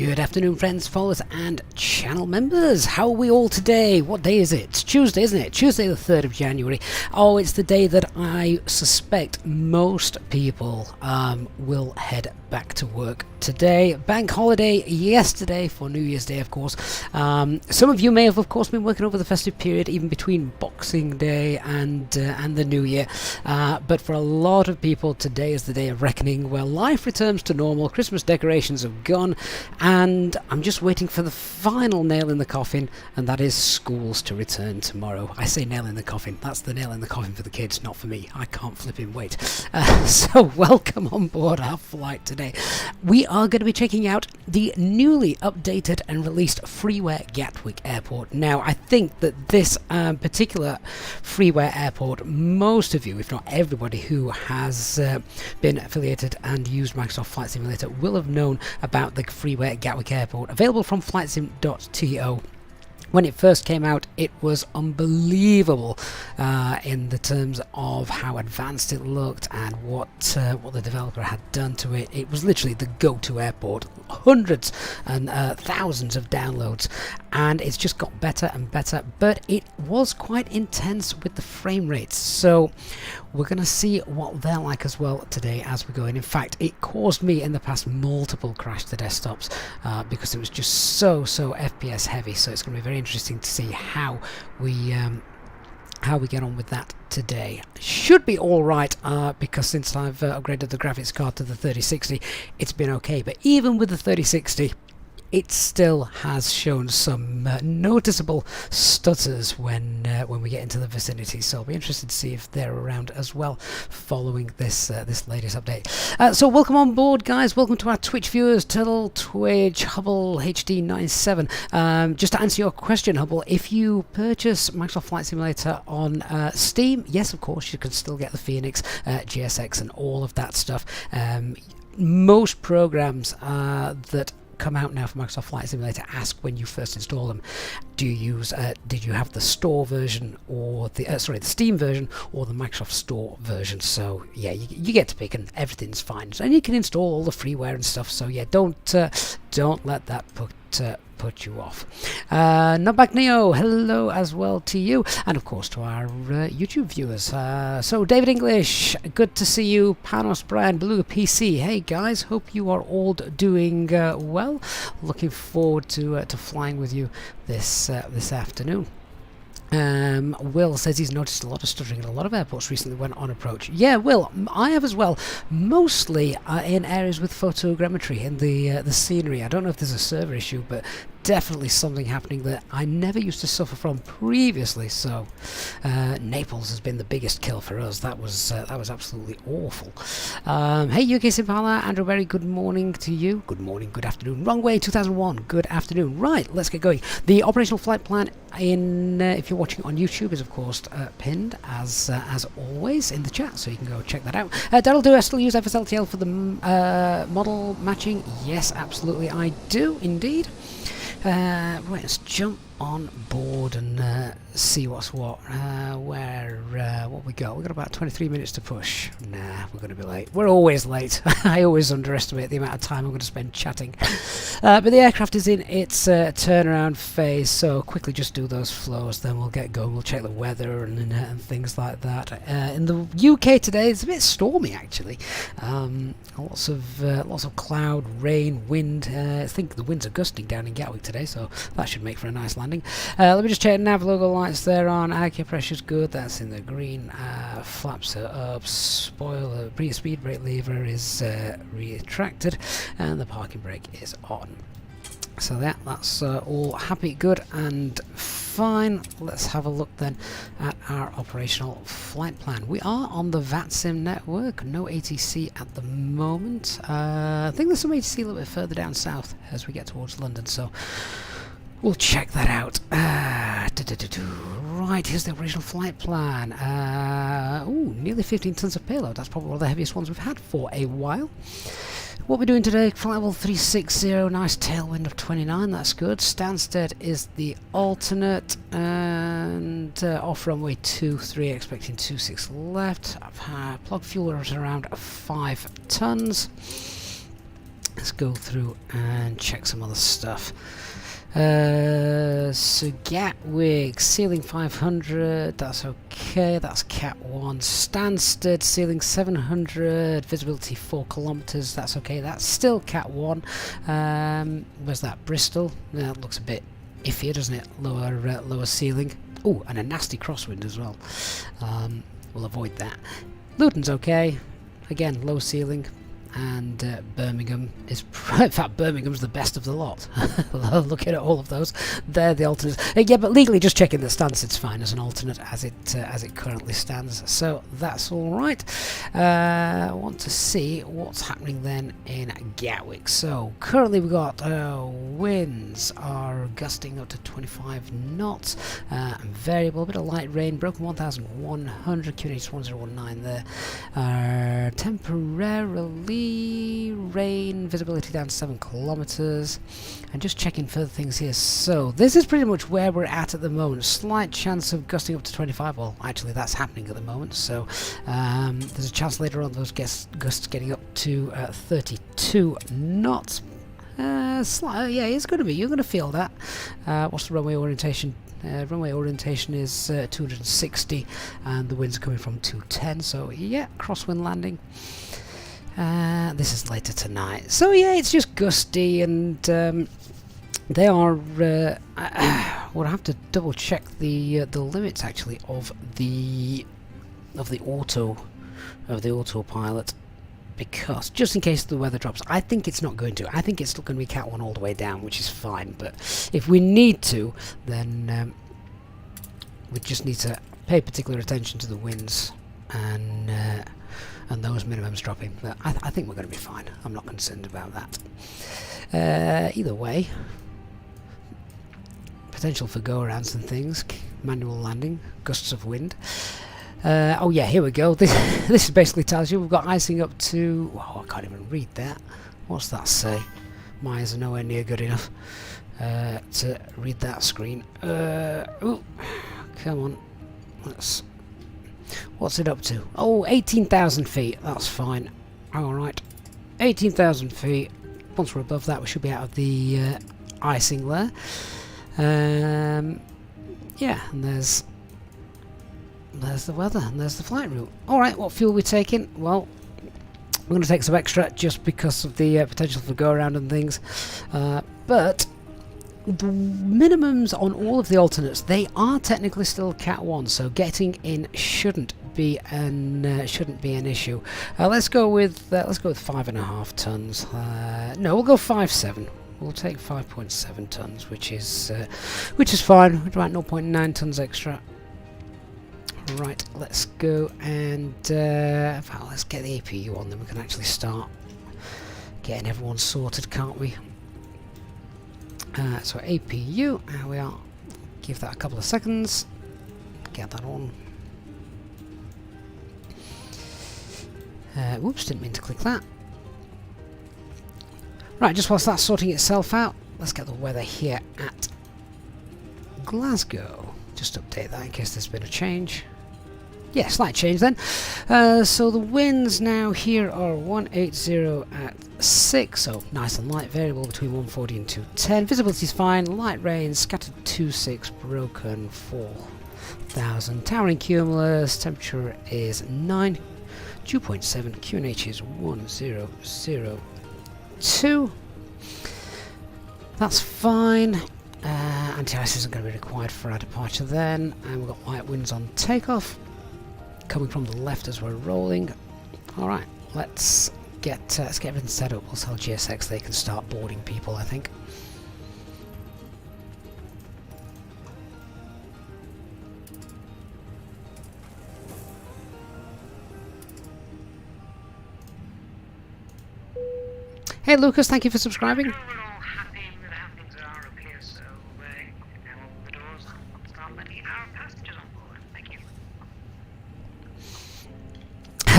Good afternoon, friends, followers and channel members. How are we all today? What day is it? It's Tuesday, isn't it? Tuesday the 3rd of January. Oh, it's the day that I suspect most people will head back to work today. Bank holiday yesterday for New Year's Day, of course. Some of you may have, of course, been working over the festive period, even between Boxing Day and the New Year. But for a lot of people, today is the day of reckoning, where life returns to normal. Christmas decorations have gone, and I'm just waiting for the final nail in the coffin, and that is schools to return tomorrow. I say nail in the coffin. That's the nail in the coffin for the kids, not for me. I can't flipping wait. So welcome on board our flight today. We are going to be checking out the newly updated and released FREEWARE Gatwick Airport. Now, I think that this particular FREEWARE Airport, most of you, if not everybody who has been affiliated and used Microsoft Flight Simulator, will have known about the FREEWARE Gatwick Airport, available from flightsim.to. When it first came out, it was unbelievable in the terms of how advanced it looked and what the developer had done to it. It was literally the go-to airport. Hundreds and thousands of downloads, and it's just got better and better, but it was quite intense with the frame rates. So we're going to see what they're like as well today as we go in. In fact, it caused me in the past multiple crash to desktops because it was just so FPS heavy. So it's going to be very interesting to see how we get on with that today. Should be all right because since I've upgraded the graphics card to the 3060, it's been okay. But even with the 3060, it still has shown some noticeable stutters when we get into the vicinity. So I'll be interested to see if they're around as well following this latest update. So welcome on board, guys. Welcome to our Twitch viewers, Turtle, Twitch, Hubble, HD97. Just to answer your question, Hubble, if you purchase Microsoft Flight Simulator on Steam, yes, of course, you can still get the Fenix, GSX, and all of that stuff. Most programs that come out now for Microsoft Flight Simulator ask when you first install them, do you use did you have the store version or the the Steam version or the Microsoft Store version? So yeah, you get to pick, and everything's fine, and you can install all the freeware and stuff. So yeah, don't let that put you off. Nutback Neo, hello as well to you, and of course to our YouTube viewers. So David English, good to see you. Panos, Brian, Beluga PC, hey guys, hope you are all doing well. Looking forward to flying with you this afternoon. Will says he's noticed a lot of stuttering in a lot of airports recently when on approach. Yeah, Will, I have as well, mostly in areas with photogrammetry in the scenery. I don't know if there's a server issue, but definitely something happening that I never used to suffer from previously. So Naples has been the biggest kill for us. That was absolutely awful. Hey UK Simpala, Andrew Berry, good morning to you. Good morning, good afternoon. Wrong way 2001, good afternoon. Right, let's get going. The operational flight plan in if you're watching on YouTube is of course pinned as always in the chat, so you can go check that out. Daryl, do I still use FSLTL for the model matching? Yes, absolutely, I do indeed. Right, let's jump on board and see what's what. What we got? We've got about 23 minutes to push. Nah, we're going to be late. We're always late. I always underestimate the amount of time I'm going to spend chatting. But the aircraft is in its turnaround phase, so quickly just do those flows, then we'll get going. We'll check the weather and things like that. In the UK today, it's a bit stormy actually. Lots of cloud, rain, wind. I think the winds are gusting down in Gatwick today, so that should make for a nice landing. Let me just check nav logo lights there on. Air pressure's good, that's in the green. Flaps are up. Spoiler, speed brake lever is retracted, and the parking brake is on. So that's all happy, good and fine. Let's have a look then at our operational flight plan. We are on the VATSIM network, no ATC at the moment. I think there's some ATC a little bit further down south as we get towards London, so we'll check that out. Right, here's the operational flight plan. Nearly 15 tons of payload. That's probably one of the heaviest ones we've had for a while. What we're doing today, flight level 360, nice tailwind of 29, that's good. Stansted is the alternate, and off runway 23, expecting 26 left. Plug fuel at around 5 tons. let's go through and check some other stuff. So Gatwick, ceiling 500, that's okay, that's Cat 1. Stansted, ceiling 700, visibility 4 kilometers, that's okay, that's still Cat 1. Where's that? Bristol? That looks a bit iffy, doesn't it? Lower ceiling. Oh, and a nasty crosswind as well. We'll avoid that. Luton's okay, again, low ceiling. And Birmingham is, in fact, Birmingham's the best of the lot. Looking at all of those, they're the alternates. Yeah, but legally, just checking that Stansted's fine as an alternate as it currently stands. So that's all right. I want to see what's happening then in Gatwick. So currently we've got winds are gusting up to 25 knots. And variable, a bit of light rain, broken 1,100, QNH 1019 there. Temporarily rain, visibility down to 7 kilometers, and just checking further things here. So this is pretty much where we're at the moment. Slight chance of gusting up to 25. Well, actually that's happening at the moment, so there's a chance later on those gusts getting up to 32 knots. Yeah, it's going to be, you're going to feel that. What's the runway orientation? Runway orientation is 260 and the winds are coming from 210, so yeah, crosswind landing. This is later tonight, so yeah, it's just gusty, and they are. We'll have to double check the limits actually of the autopilot, because just in case the weather drops, I think it's not going to. I think it's still going to be Cat 1 all the way down, which is fine. But if we need to, then we just need to pay particular attention to the winds and those minimums dropping. But I think we're going to be fine. I'm not concerned about that. Either way, potential for go-arounds and things, manual landing, gusts of wind. Oh yeah, here we go. This basically tells you we've got icing up to... Oh, I can't even read that. What's that say? My eyes are nowhere near good enough to read that screen. Ooh, come on. What's it up to? Oh, 18,000 feet. That's fine. Alright. 18,000 feet. Once we're above that, we should be out of the icing there. Yeah, and there's the weather, and there's the flight route. Alright, what fuel are we taking? Well, I'm going to take some extra just because of the potential for go-around and things. But the minimums on all of the alternates, they are technically still Cat 1, so getting in shouldn't be an issue. Let's go with 5.5 tons. No, we'll go 5.7. We'll take 5.7 tons, which is fine. About 0.9 tons extra. Right, let's go and in fact, let's get the APU on, then we can actually start getting everyone sorted, can't we? So APU, there we are. Give that a couple of seconds. Get that on. Whoops, didn't mean to click that. Right, just whilst that's sorting itself out, let's get the weather here at Glasgow. Just update that in case there's been a change. Yeah, slight change then. So the winds now here are 180 at 6, so nice and light, variable between 140 and 210. Visibility is fine, light rain, scattered 26, broken 4,000. Towering cumulus, temperature is 9, dew point 7, QNH is 1002. That's fine. Anti-ice isn't going to be required for our departure then, and we've got light winds on takeoff. Coming from the left as we're rolling. Alright, let's get everything set up. We'll tell GSX they can start boarding people, I think. Hey Lucas, thank you for subscribing.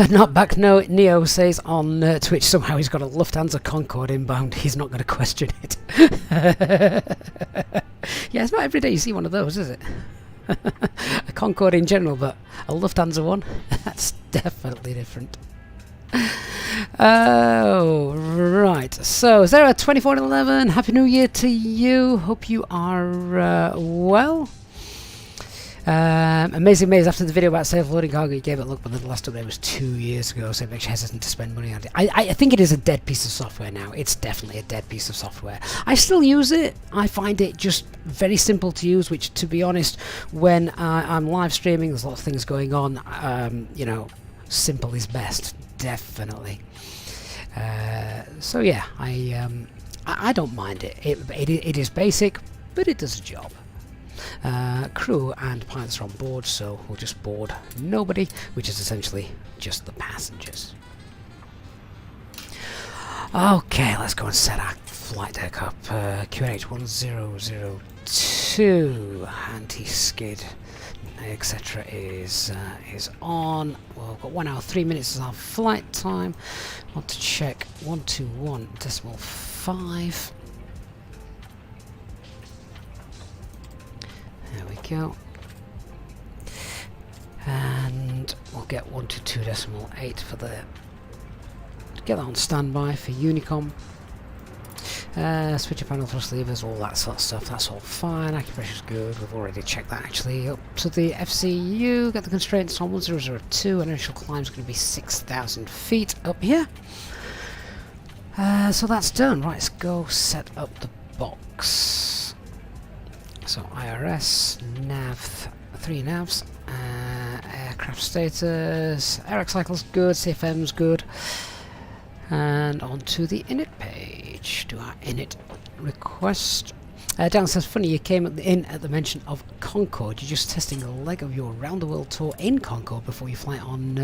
Not back, no. Neo says on Twitch somehow he's got a Lufthansa Concorde inbound. He's not going to question it. Yeah, it's not every day you see one of those, is it? A Concorde in general, but a Lufthansa one? That's definitely different. Oh, right. So, is there a 2411? Happy New Year to you. Hope you are well. Amazing Maze, after the video about self-loading cargo, you gave it a look, but the last update was 2 years ago, so it makes you hesitant to spend money on it. I think it is a dead piece of software now. It's definitely a dead piece of software. I still use it. I find it just very simple to use, which, to be honest, when I'm live streaming, there's lots of things going on, you know, simple is best, definitely. So yeah, I don't mind it. It is basic, but it does a job. Crew and pilots are on board, so we'll just board nobody, which is essentially just the passengers. Okay, let's go and set our flight deck up. QNH 1002 anti-skid, etc. is on. Well, we've got 1 hour 3 minutes as our flight time. Want to check 121.5. There we go. And we'll get 122.8 for the... Get that on standby for Unicom. Switcher panel, thrust levers, all that sort of stuff. That's all fine. Acupressure's good. We've already checked that actually. Up to the FCU. Get the constraints on 1002. Initial climb's going to be 6,000 feet up here. So that's done. Right, let's go set up the box. So IRS, nav, 3 navs, aircraft status, air cycle's good, CFM's good, and on to the init page. Do our init request. Dan says, funny you came in at the mention of Concorde. You're just testing a leg of your round the world tour in Concorde before you fly on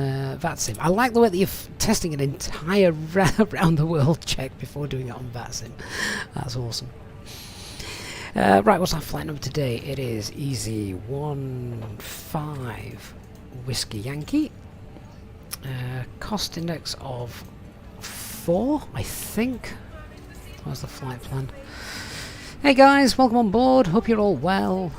VATSIM. I like the way that you're testing an entire round the world check before doing it on VATSIM. That's awesome. Right, what's our flight number today? It is Easy 15 Whiskey Yankee. Cost index of 4, I think. Where's the flight plan? Hey guys, welcome on board. Hope you're all well.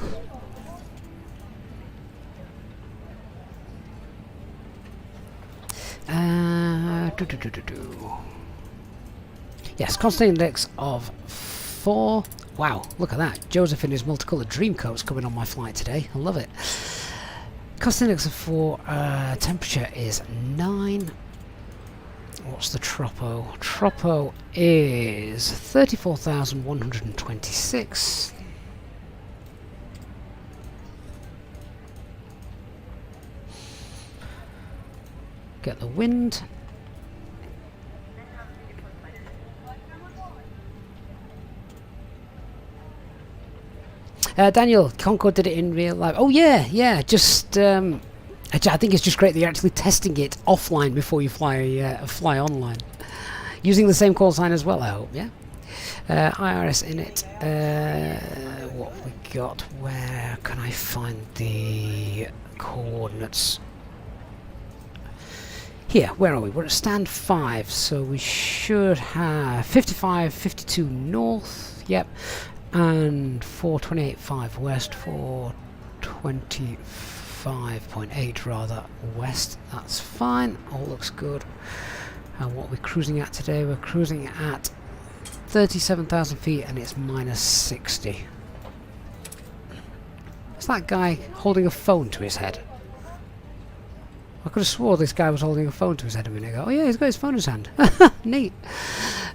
Yes, cost index of 4. Wow, look at that. Joseph in his multicoloured dream coat's coming on my flight today. I love it. Cost index of 4. Temperature is 9. What's the tropo? Tropo is 34,126. Get the wind. Daniel, Concorde did it in real life. Oh yeah, just I think it's just great that you're actually testing it offline before you fly online, using the same call sign as well. I hope, yeah. IRS in it. What we got? Where can I find the coordinates? Here, where are we? We're at stand 5, so we should have 55, 52 north. Yep. And 428.5 west, 425.8 rather west. That's fine, all looks good. And what we're cruising at today, we're cruising at 37,000 feet and it's minus 60. Is that guy holding a phone to his head? I could have swore this guy was holding a phone to his head a minute ago. Oh yeah, he's got his phone in his hand. Neat.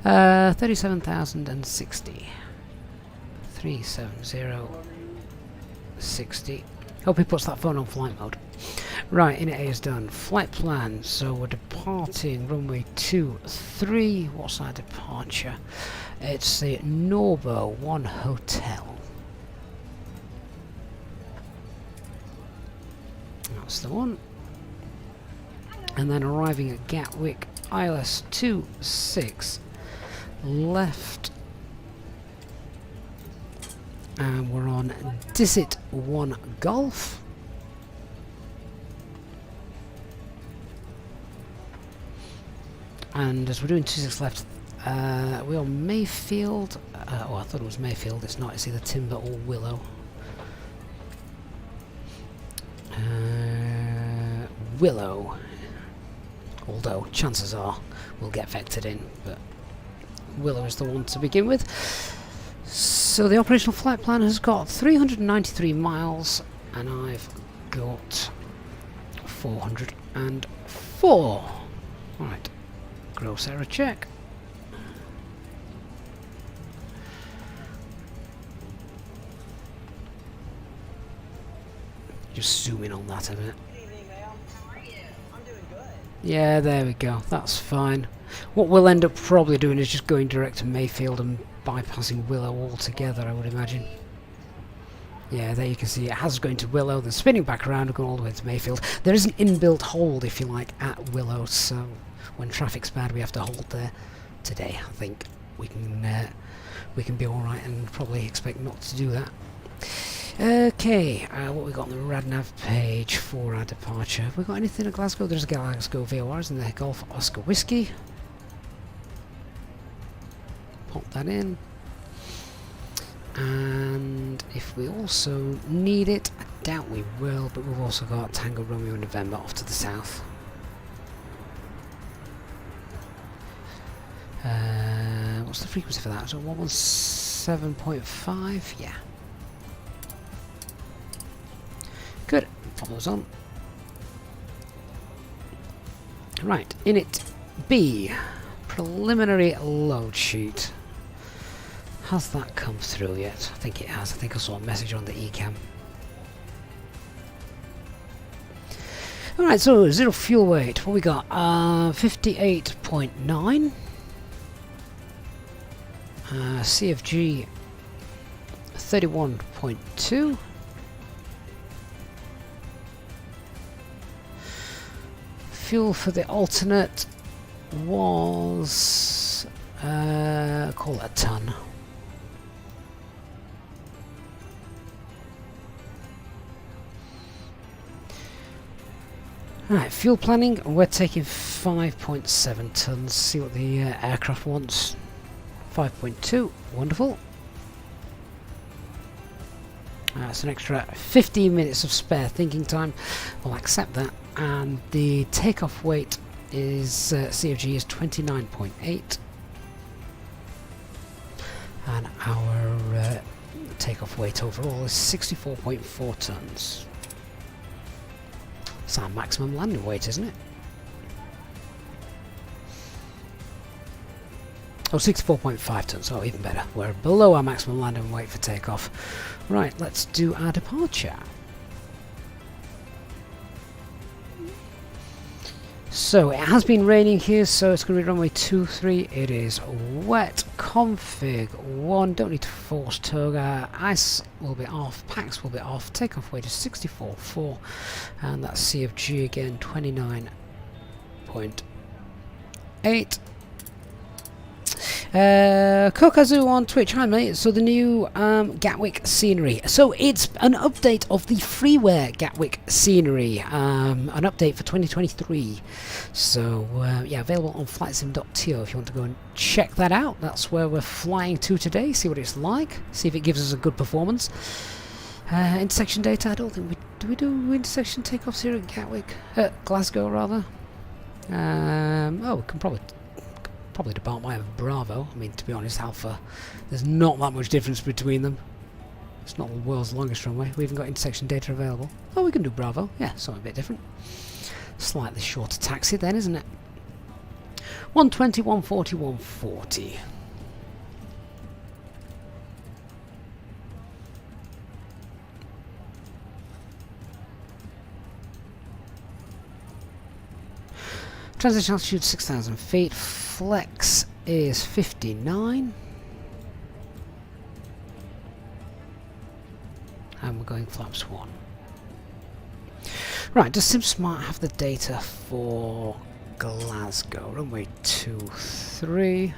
37,060. 37060. Hope he puts that phone on flight mode. Right, init A is done. Flight plan. So we're departing runway 23. What's our departure? It's the Norbo 1 Hotel. That's the one. And then arriving at Gatwick, ILS 26 left. And we're on Dissit 1 Golf. And as we're doing 26 left, we're on Mayfield. Oh, I thought it was Mayfield. It's not. It's either Timber or Willow. Willow. Although chances are we'll get vectored in, but Willow is the one to begin with. So the operational flight plan has got 393 miles and I've got 404. Right, gross error check. Just zoom in on that a minute. Yeah, there we go. That's fine. What we'll end up probably doing is just going direct to Mayfield and bypassing Willow altogether, I would imagine. Yeah, there you can see it has going to Willow, then spinning back around and going all the way to Mayfield. There is an inbuilt hold, if you like, at Willow, so when traffic's bad we have to hold there. Today, I think we can be all right and probably expect not to do that. Okay, what we got on the RadNav page for our departure. Have we got anything at Glasgow? There's a Glasgow VORs in there. Golf Oscar Whiskey. Pop that in. And if we also need it, I doubt we will, but we've also got Tango Romeo November off to the south. What's the frequency for that? So 117.5? Yeah. Good. Pop those on. Right, init B. Preliminary load sheet. Has that come through yet? I think it has. I think I saw a message on the eCam. Alright, so zero fuel weight. What we got? 58.9. CFG 31.2. Fuel for the alternate was call it a ton. Right, fuel planning, we're taking 5.7 tons. See what the aircraft wants. 5.2, wonderful. That's an extra 15 minutes of spare thinking time. We'll accept that. And the takeoff weight is CFG is 29.8, and our takeoff weight overall is 64.4 tons. It's our maximum landing weight, isn't it? Oh, 64.5 tons. Oh, even better. We're below our maximum landing weight for takeoff. Right, let's do our departure. So it has been raining here, so it's going to be runway 23. It is wet. Config 1. Don't need to force toga. Ice will be off. Pax will be off. Takeoff weight is 64.4, and that's CFG again 29.8. Kokazu on Twitch, hi mate. So the new Gatwick scenery. So it's an update of the FREEWARE Gatwick scenery. An update for 2023. So yeah, available on flightsim.to if you want to go and check that out. That's where we're flying to today. See what it's like. See if it gives us a good performance. Intersection data. I don't think we do intersection takeoffs here at Gatwick, Glasgow rather. Oh, we can probably depart by Bravo. I mean, to be honest, Alpha, there's not that much difference between them. It's not the world's longest runway. We even got intersection data available. Oh, we can do Bravo. Yeah, something a bit different. Slightly shorter taxi then, isn't it? 120, 140, 140. Transition altitude 6,000 feet. Flex is 59. And we're going flaps 1. Right, does SimSmart have the data for Glasgow? Runway 23.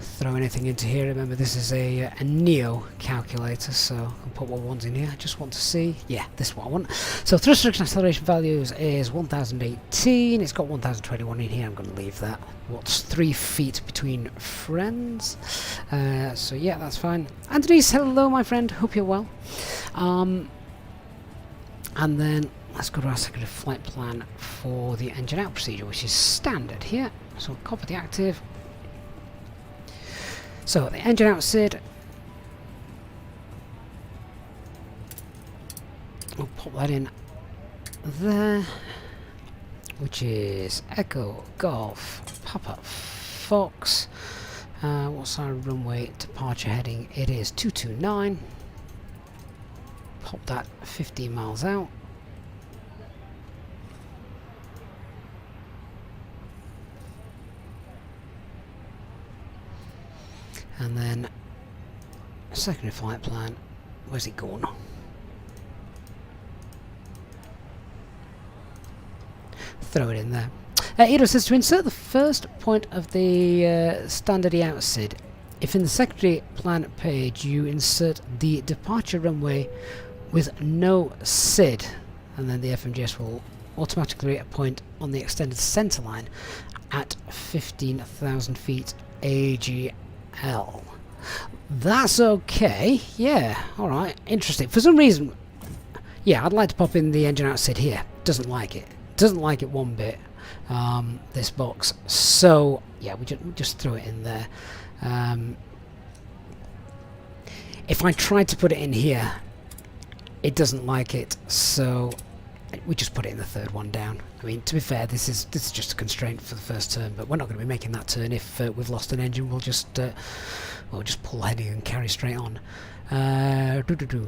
Throw anything into here. Remember, this is a Neo calculator, so I can put what one's in here. I just want to see. Yeah, this is what I want. So thrust reduction acceleration values is 1018. It's got 1021 in here. I'm going to leave that. What's 3 feet between friends? So yeah, that's fine. Anthony's, hello, my friend. Hope you're well. And then let's go to our secondary flight plan for the engine out procedure, which is standard here. So we'll copy the active. So the engine out SID, we'll pop that in there, which is Echo Golf Papa Fox. What's our runway departure heading? It is 229. Pop that 15 miles out. And then secondary flight plan. Where's it going? Throw it in there. Edo says to insert the first point of the standard out SID. If in the secondary plan page you insert the departure runway with no SID, and then the FMGS will automatically rate a point on the extended centre line at 15,000 feet AGL. That's okay. Yeah, alright. Interesting. For some reason, yeah, I'd like to pop in the engine out SID here. Doesn't like it. Doesn't like it one bit. This box. So, yeah, we just throw it in there. If I tried to put it in here, it doesn't like it, so we just put it in the third one down. I mean, to be fair, this is just a constraint for the first turn, but we're not going to be making that turn if we've lost an engine. We'll just pull heading and carry straight on.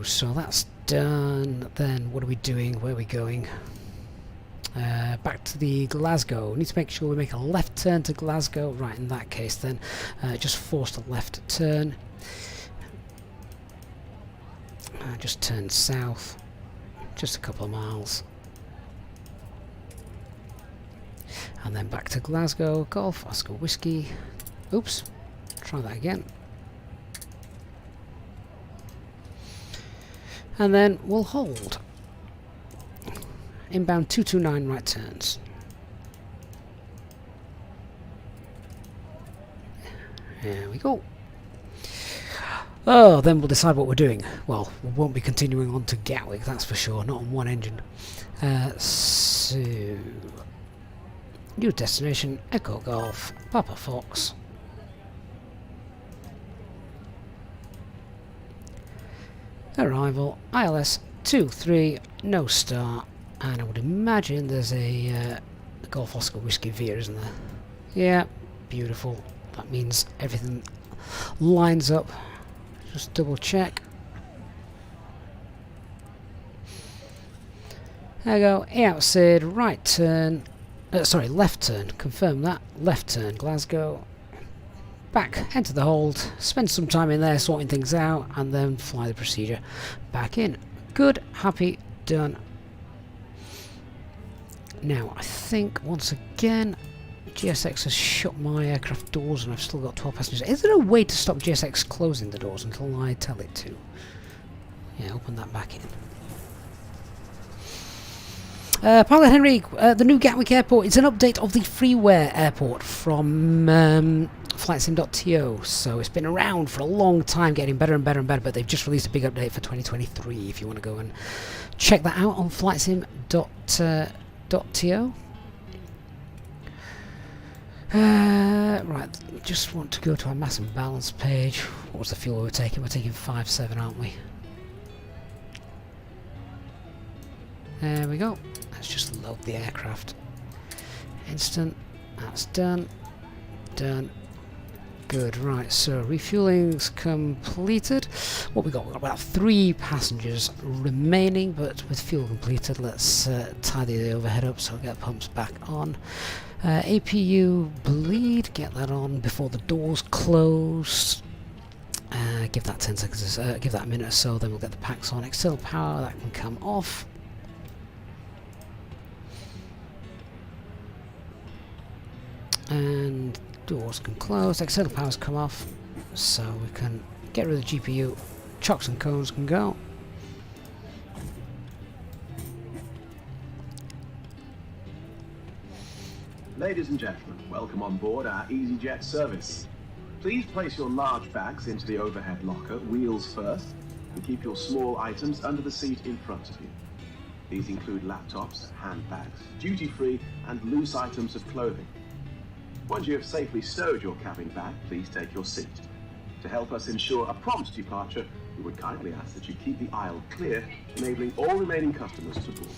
So that's done. Then what are we doing? Where are we going? Back to the Glasgow. We need to make sure we make a left turn to Glasgow. Right, in that case then, just force the left turn. Just turn south, just a couple of miles. And then back to Glasgow, Golf, Oscar Whiskey. Oops, try that again. And then we'll hold. Inbound 229 right turns. There we go. Oh, then we'll decide what we're doing. Well, we won't be continuing on to Gatwick, that's for sure, not on one engine. So, new destination, Echo Golf, Papa Fox. Arrival, ILS 23, no star, and I would imagine there's a Golf Oscar Whiskey Veer, isn't there? Yeah, beautiful. That means everything lines up. Just double check. There we go. Out SID, right turn. Sorry, left turn. Confirm that. Left turn, Glasgow. Back, enter the hold. Spend some time in there sorting things out, and then fly the procedure back in. Good, happy, done. Now, I think once again, GSX has shut my aircraft doors and I've still got 12 passengers. Is there a way to stop GSX closing the doors until I tell it to? Yeah, open that back in. Pilot Henry, the new Gatwick Airport, it's an update of the FREEWARE Airport from flightsim.to. So it's been around for a long time, getting better and better and better, but they've just released a big update for 2023 if you want to go and check that out on flightsim.to. Right, just want to go to our mass and balance page. What was the fuel we're taking? We're taking 5.7, aren't we? There we go. Let's just load the aircraft. Instant. That's done. Done. Good. Right, so refueling's completed. What we got? We've got about 3 passengers remaining, but with fuel completed, let's tidy the overhead up so we'll get pumps back on. APU bleed, get that on before the doors close. Give that 10 seconds, give that a minute or so, then we'll get the packs on. External power, that can come off. And doors can close, external powers come off, so we can get rid of the GPU. Chocks and cones can go. Ladies and gentlemen, welcome on board our Easyjet service. Please place your large bags into the overhead locker, wheels first, and keep your small items under the seat in front of you. These include laptops, handbags, duty-free and loose items of clothing. Once you have safely stowed your cabin bag, please take your seat. To help us ensure a prompt departure, we would kindly ask that you keep the aisle clear, enabling all remaining customers to board.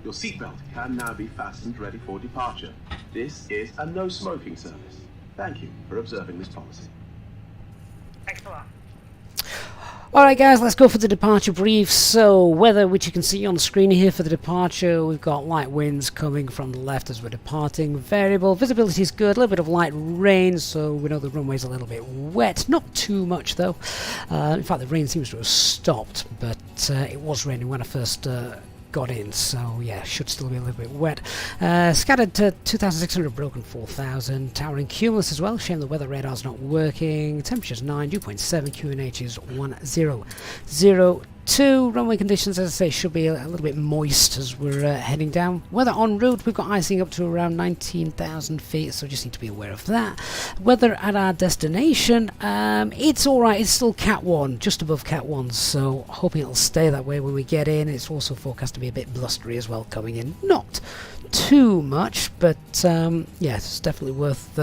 Your seatbelt can now be fastened ready for departure. This is a no smoking service. Thank you for observing this policy. Thanks a lot. Alright guys, let's go for the departure brief. So, weather, which you can see on the screen here for the departure, we've got light winds coming from the left as we're departing. Variable, visibility is good, a little bit of light rain, so we know the runway's a little bit wet. Not too much though. In fact, the rain seems to have stopped, but it was raining when I first got in, so yeah, should still be a little bit wet. Scattered to 2,600, broken 4,000. Towering cumulus as well. Shame the weather radar's not working. Temperature's 9, dew point 7, QNH is 1002. Runway conditions, as I say, should be a little bit moist as we're heading down. Weather en route, we've got icing up to around 19,000 feet, so just need to be aware of that. Weather at our destination, it's alright, it's still Cat 1, just above Cat 1, so hoping it'll stay that way when we get in. It's also forecast to be a bit blustery as well coming in. Not too much, but yeah, it's definitely worth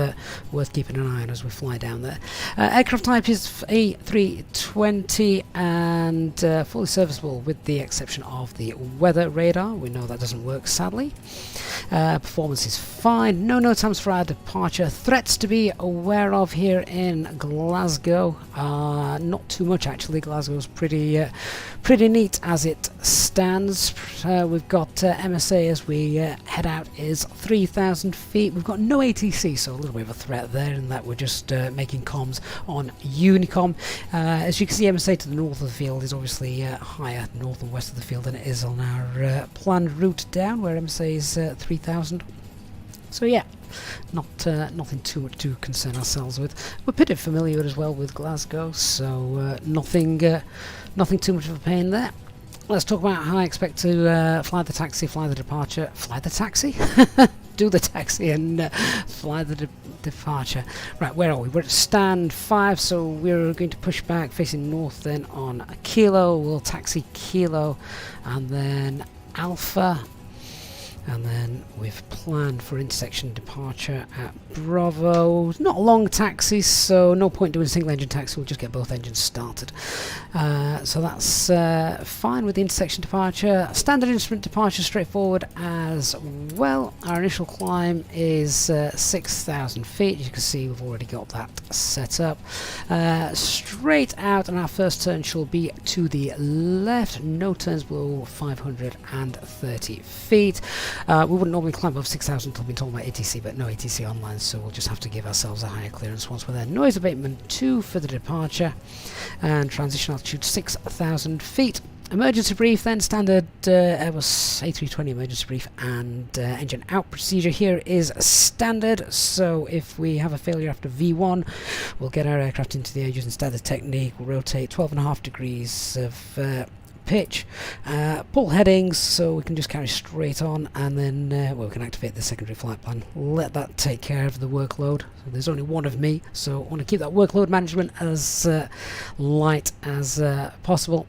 keeping an eye on as we fly down there. Aircraft type is A320 and fully serviceable with the exception of the weather radar. We know that doesn't work, sadly. Performance is fine. No times for our departure. Threats to be aware of here in Glasgow. Not too much actually. Glasgow's pretty neat as it stands. We've got MSA as we head out is 3,000 feet. We've got no ATC, so a little bit of a threat there in that we're just making comms on Unicom. As you can see, MSA to the north of the field is obviously higher north and west of the field than it is on our planned route down, where MSA is 3,000. So yeah, nothing too much to concern ourselves with. We're pretty familiar as well with Glasgow, so nothing too much of a pain there. Let's talk about how I expect to fly the taxi, fly the departure, fly the taxi? Do the taxi and fly the departure. Right, where are we? We're at stand 5, so we're going to push back facing north then on Kilo. We'll taxi Kilo and then Alpha. And then we've planned for intersection departure at Bravo. Not a long taxi, so no point doing a single engine taxi, we'll just get both engines started. So that's fine with the intersection departure. Standard instrument departure, straightforward as well. Our initial climb is 6,000 feet. You can see we've already got that set up. Straight out, and our first turn shall be to the left. No turns below 530 feet. We wouldn't normally climb above 6,000 until we've been told about ATC, but no ATC online, so we'll just have to give ourselves a higher clearance once we're there. Noise abatement 2 for the departure, and transition altitude 6,000 feet. Emergency brief then, standard Airbus A320 emergency brief, and engine out procedure here is standard, so if we have a failure after V1, we'll get our aircraft into the engine in standard technique, we'll rotate 12.5 degrees of pitch, pull headings so we can just carry straight on, and then well, we can activate the secondary flight plan, let that take care of the workload. So there's only one of me, so I want to keep that workload management as light as possible.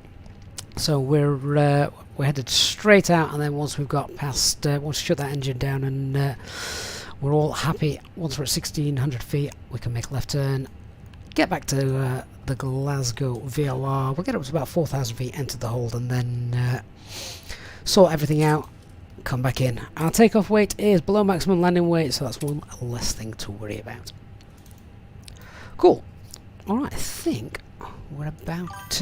So we're headed straight out, and then once we've got past, once we shut that engine down and we're all happy, once we're at 1,600 feet we can make a left turn, get back to the Glasgow VLR. We'll get up to about 4,000 feet, enter the hold, and then sort everything out, come back in. Our takeoff weight is below maximum landing weight, so that's one less thing to worry about. Cool. Alright, I think we're about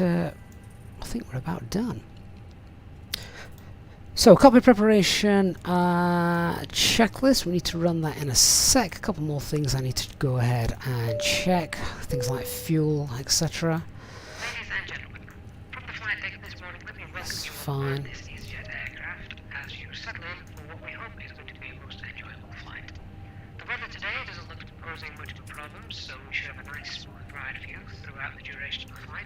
done. So, cockpit preparation checklist, we need to run that in a sec. A couple more things I need to go ahead and check, things like fuel, etc. Ladies and gentlemen, from the flight deck this morning, let me welcome you Fine. on this Easyjet aircraft as you settle in for what we hope is going to be a most enjoyable flight. The weather today doesn't look to be posing much of a problem, so we should have a nice smooth ride for you throughout the duration of the flight.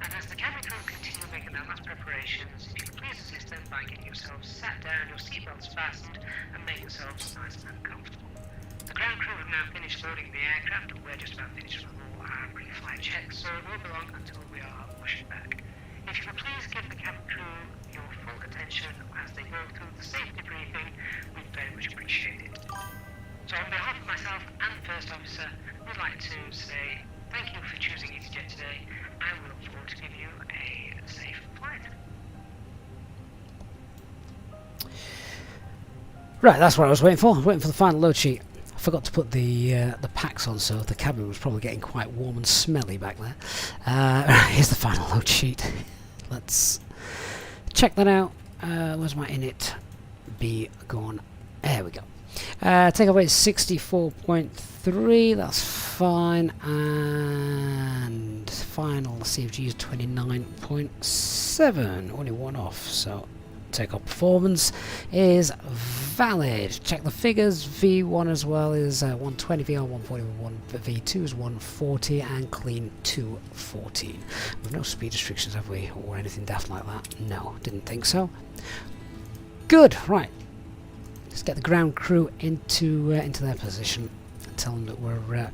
And as the cabin crew continue making their last preparations, if you could please assist them by getting yourselves sat down, your seatbelts fastened, and make yourselves nice and comfortable. The ground crew have now finished loading the aircraft, and we're just about finished with all our pre-flight checks, so it won't be long until we are pushed back. If you could please give the cabin crew your full attention attention as they go through the safety briefing, we'd very much appreciate it. So on behalf of myself and the First Officer, we'd like to say thank you for choosing Easyjet today, and we look forward to giving you a safe flight. Right, that's what I was waiting for. Waiting for the final load sheet. I forgot to put the packs on, so the cabin was probably getting quite warm and smelly back there. Here's the final load sheet. Let's check that out. Where's my init? Be gone. There we go. Takeoff weight is 64.3. That's fine. And final CFG is 29.7. Only one off, so takeoff performance is valid. Check the figures. V1 as well is 120, VR 140, V2 is 140, and clean 214. With no speed restrictions, have we, or anything daft like that? No, didn't think so. Good. Right. Let's get the ground crew into their position and tell them that we're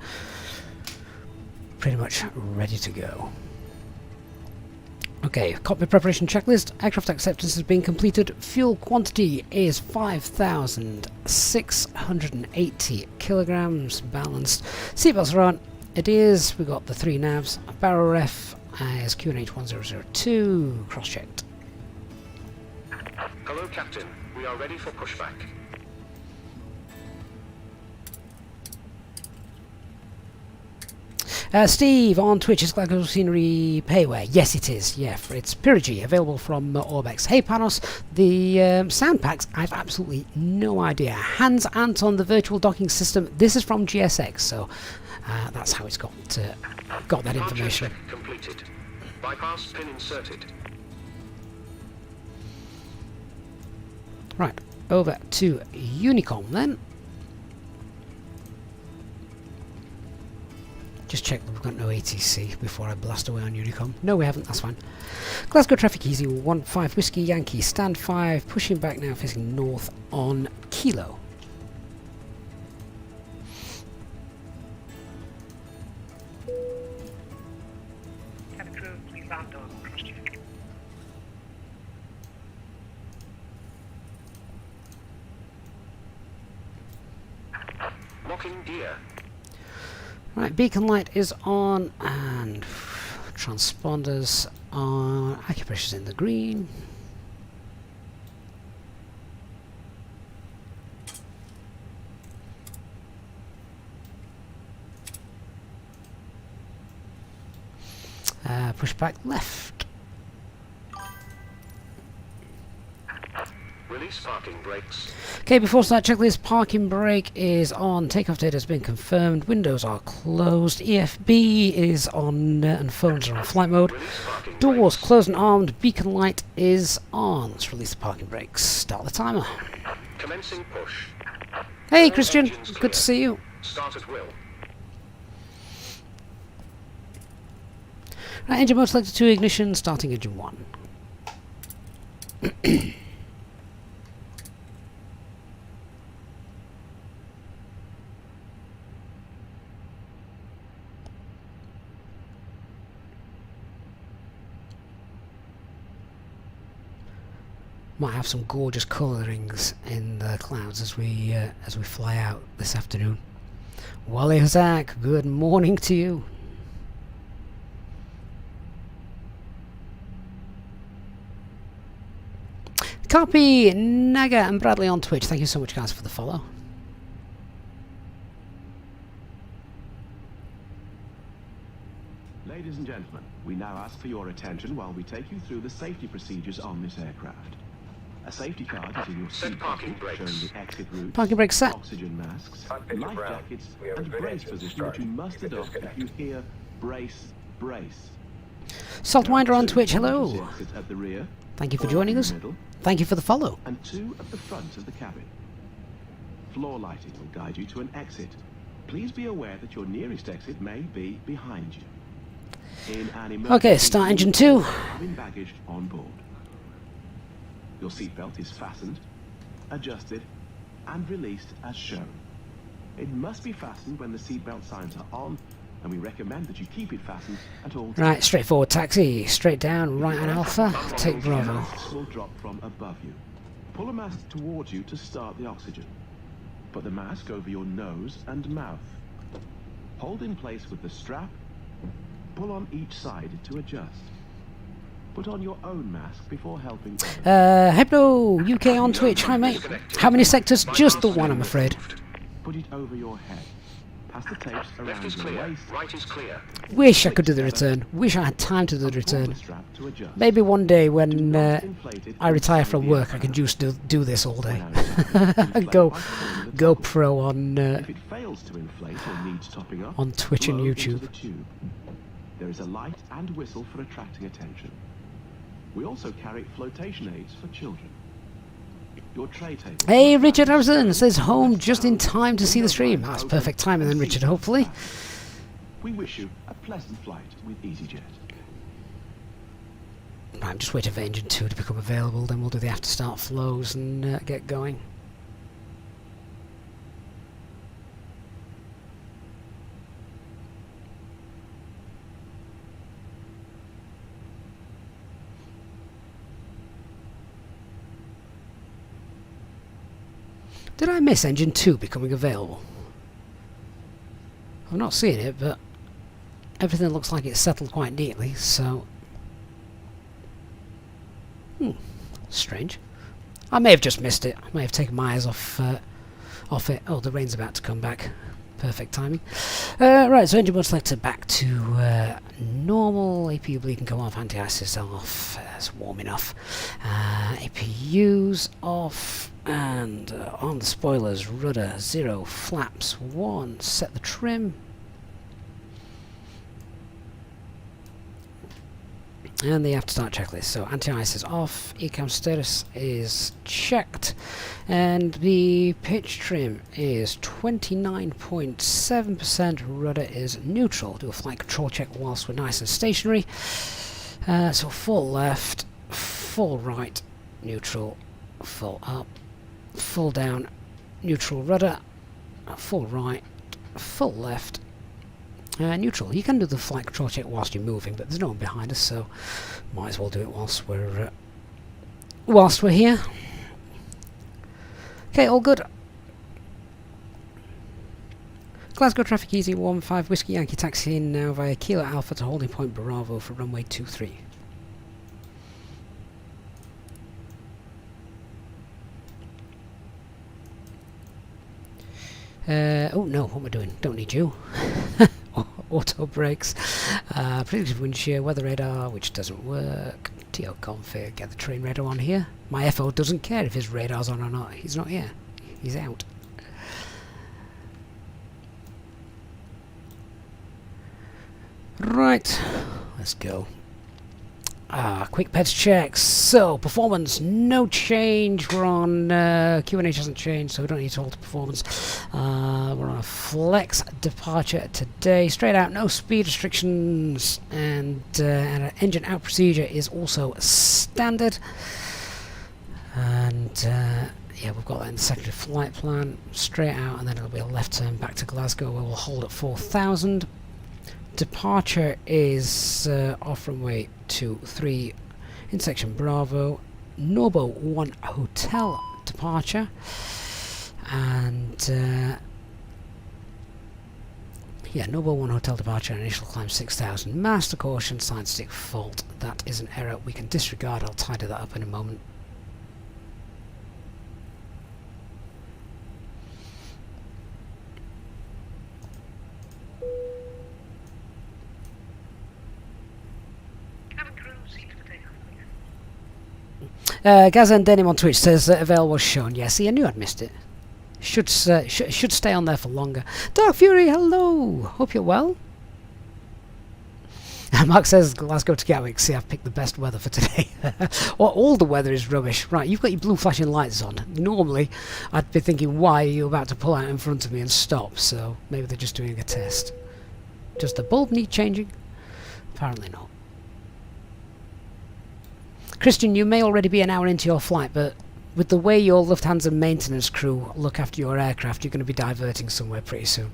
pretty much ready to go. Okay, cockpit preparation checklist. Aircraft acceptance has been completed. Fuel quantity is 5,680 kilograms, balanced. Seatbelts are on. It is. We've got the 3 navs. Barrel ref is QNH 1002. Cross-checked. Hello, Captain. We are ready for pushback. Steve on Twitch, is Glasgow scenery payware? Yes, it is. Yeah, it's Pyrigi, available from Orbex. Hey, Panos, the sound packs, I've absolutely no idea. Hans Anton, the virtual docking system, this is from GSX, so that's how it's got that information. Completed. Bypass pin inserted. Right, over to Unicom then. Just check that we've got no ATC before I blast away on Unicom. No, we haven't, that's fine. Glasgow traffic easy, 15 Whiskey Yankee, stand 5, pushing back now, facing north on Kilo. Cabin crew, please land doors on cross-check. Locking gear. Right, beacon light is on and transponders are acupressure's in the green. Pushback left. Release parking brakes. Okay, before start checklist, parking brake is on, takeoff date has been confirmed, windows are closed, EFB is on and phones are on flight mode, doors closed and armed, beacon light is on. Let's release the parking brakes, start the timer. Commencing push. Hey Christian, good to see you. Start at will. Right, engine mode selected to ignition, starting engine 1. Might have some gorgeous colourings in the clouds as we fly out this afternoon. Wally Hazak, good morning to you. Copy, Naga and Bradley on Twitch. Thank you so much, guys, for the follow. Ladies and gentlemen, we now ask for your attention while we take you through the safety procedures on this aircraft. A safety card is in your seat pocket showing the exit route, parking brake set, oxygen masks, life jackets, and brace position which you must adopt if you hear brace, brace. Saltwinder on Twitch, hello. At the rear, thank you for joining us. Thank you for the follow. And 2 at the front of the cabin. Floor lighting will guide you to an exit. Please be aware that your nearest exit may be behind you. In an emergency, okay, start engine 2. Cabin baggage on board. Your seatbelt is fastened, adjusted, and released as shown. It must be fastened when the seatbelt signs are on and we recommend that you keep it fastened at all times. Right, straightforward taxi, straight down, right on Alpha, take Bravo. Masks will drop from above you. Pull a mask towards you to start the oxygen. Put the mask over your nose and mouth. Hold in place with the strap. Pull on each side to adjust. Put on your own mask before helping others. Hypno UK on Twitch, hi mate. How many sectors? Just the one, I'm afraid. Put it over your head. Pass the tapes Left around is your clear. waist. Right is clear. Wish I could do the return. Wish I had time to do the Pull return. the strap to adjust. Maybe one day when Inflate it I retire inside from the work, I aircraft. can just do this all day. Inflate Go, by pulling the go top. pro on If it fails to inflate or needs topping up, on Twitch and blow into YouTube. the tube. There is a light and whistle for attracting attention. We also carry flotation aids for children. Your tray table. Hey, Richard Harrison says home just in time to see the stream. That's perfect timing then, Richard, hopefully. We wish you a pleasant flight with Easyjet. Right, I'm just waiting for engine 2 to become available, then we'll do the after start flows and get going. Did I miss engine 2 becoming available? I've not seen it, but everything looks like it's settled quite neatly, so... strange. I may have just missed it. I may have taken my eyes off it. Oh, the rain's about to come back. Perfect timing. Right, so engine 1 selector back to normal. APU bleed can come off. Anti-ice is off. It's warm enough. APU's off. And on the spoilers, rudder 0, flaps 1. Set the trim. And the after start checklist. So anti-ice is off, ECAM status is checked, and the pitch trim is 29.7%, rudder is neutral. Do a flight control check whilst we're nice and stationary. So full left, full right, neutral, full up, full down, neutral rudder, full right, full left, neutral. You can do the flight control check whilst you're moving, but there's no one behind us, so might as well do it whilst we're here. Okay, all good. Glasgow traffic easy 15 Whiskey Yankee taxi in now via Kilo Alpha to holding point Bravo for runway 23. Oh no, what am I doing? Don't need you. Auto brakes. Predictive wind shear, weather radar, which doesn't work. TO config, get the train radar on here. My FO doesn't care if his radar's on or not. He's not here. He's out. Right, let's go. Quick pets checks. So, performance, no change. We're on QNH hasn't changed, so we don't need to alter performance. We're on a flex departure today. Straight out, no speed restrictions, and our engine out procedure is also standard. And yeah, we've got that in the secondary flight plan. Straight out, and then it'll be a left turn back to Glasgow, where we'll hold at 4,000. Departure is off runway 23 in section Bravo, Nobo 1 Hotel departure, and yeah, Nobo 1 Hotel departure, initial climb 6,000, master caution, side stick fault. That is an error we can disregard. I'll tidy that up in a moment. Gazan Denim on Twitch says Avail was shown. Yeah, see, I knew I'd missed it. Should stay on there for longer. Dark Fury, hello! Hope you're well. Mark says Glasgow to Gatwick. See, I've picked the best weather for today. Well, all the weather is rubbish. Right, you've got your blue flashing lights on. Normally, I'd be thinking, why are you about to pull out in front of me and stop? So, maybe they're just doing a test. Just the bulb need changing? Apparently not. Christian, you may already be an hour into your flight, but with the way your Lufthansa maintenance crew look after your aircraft, you're going to be diverting somewhere pretty soon.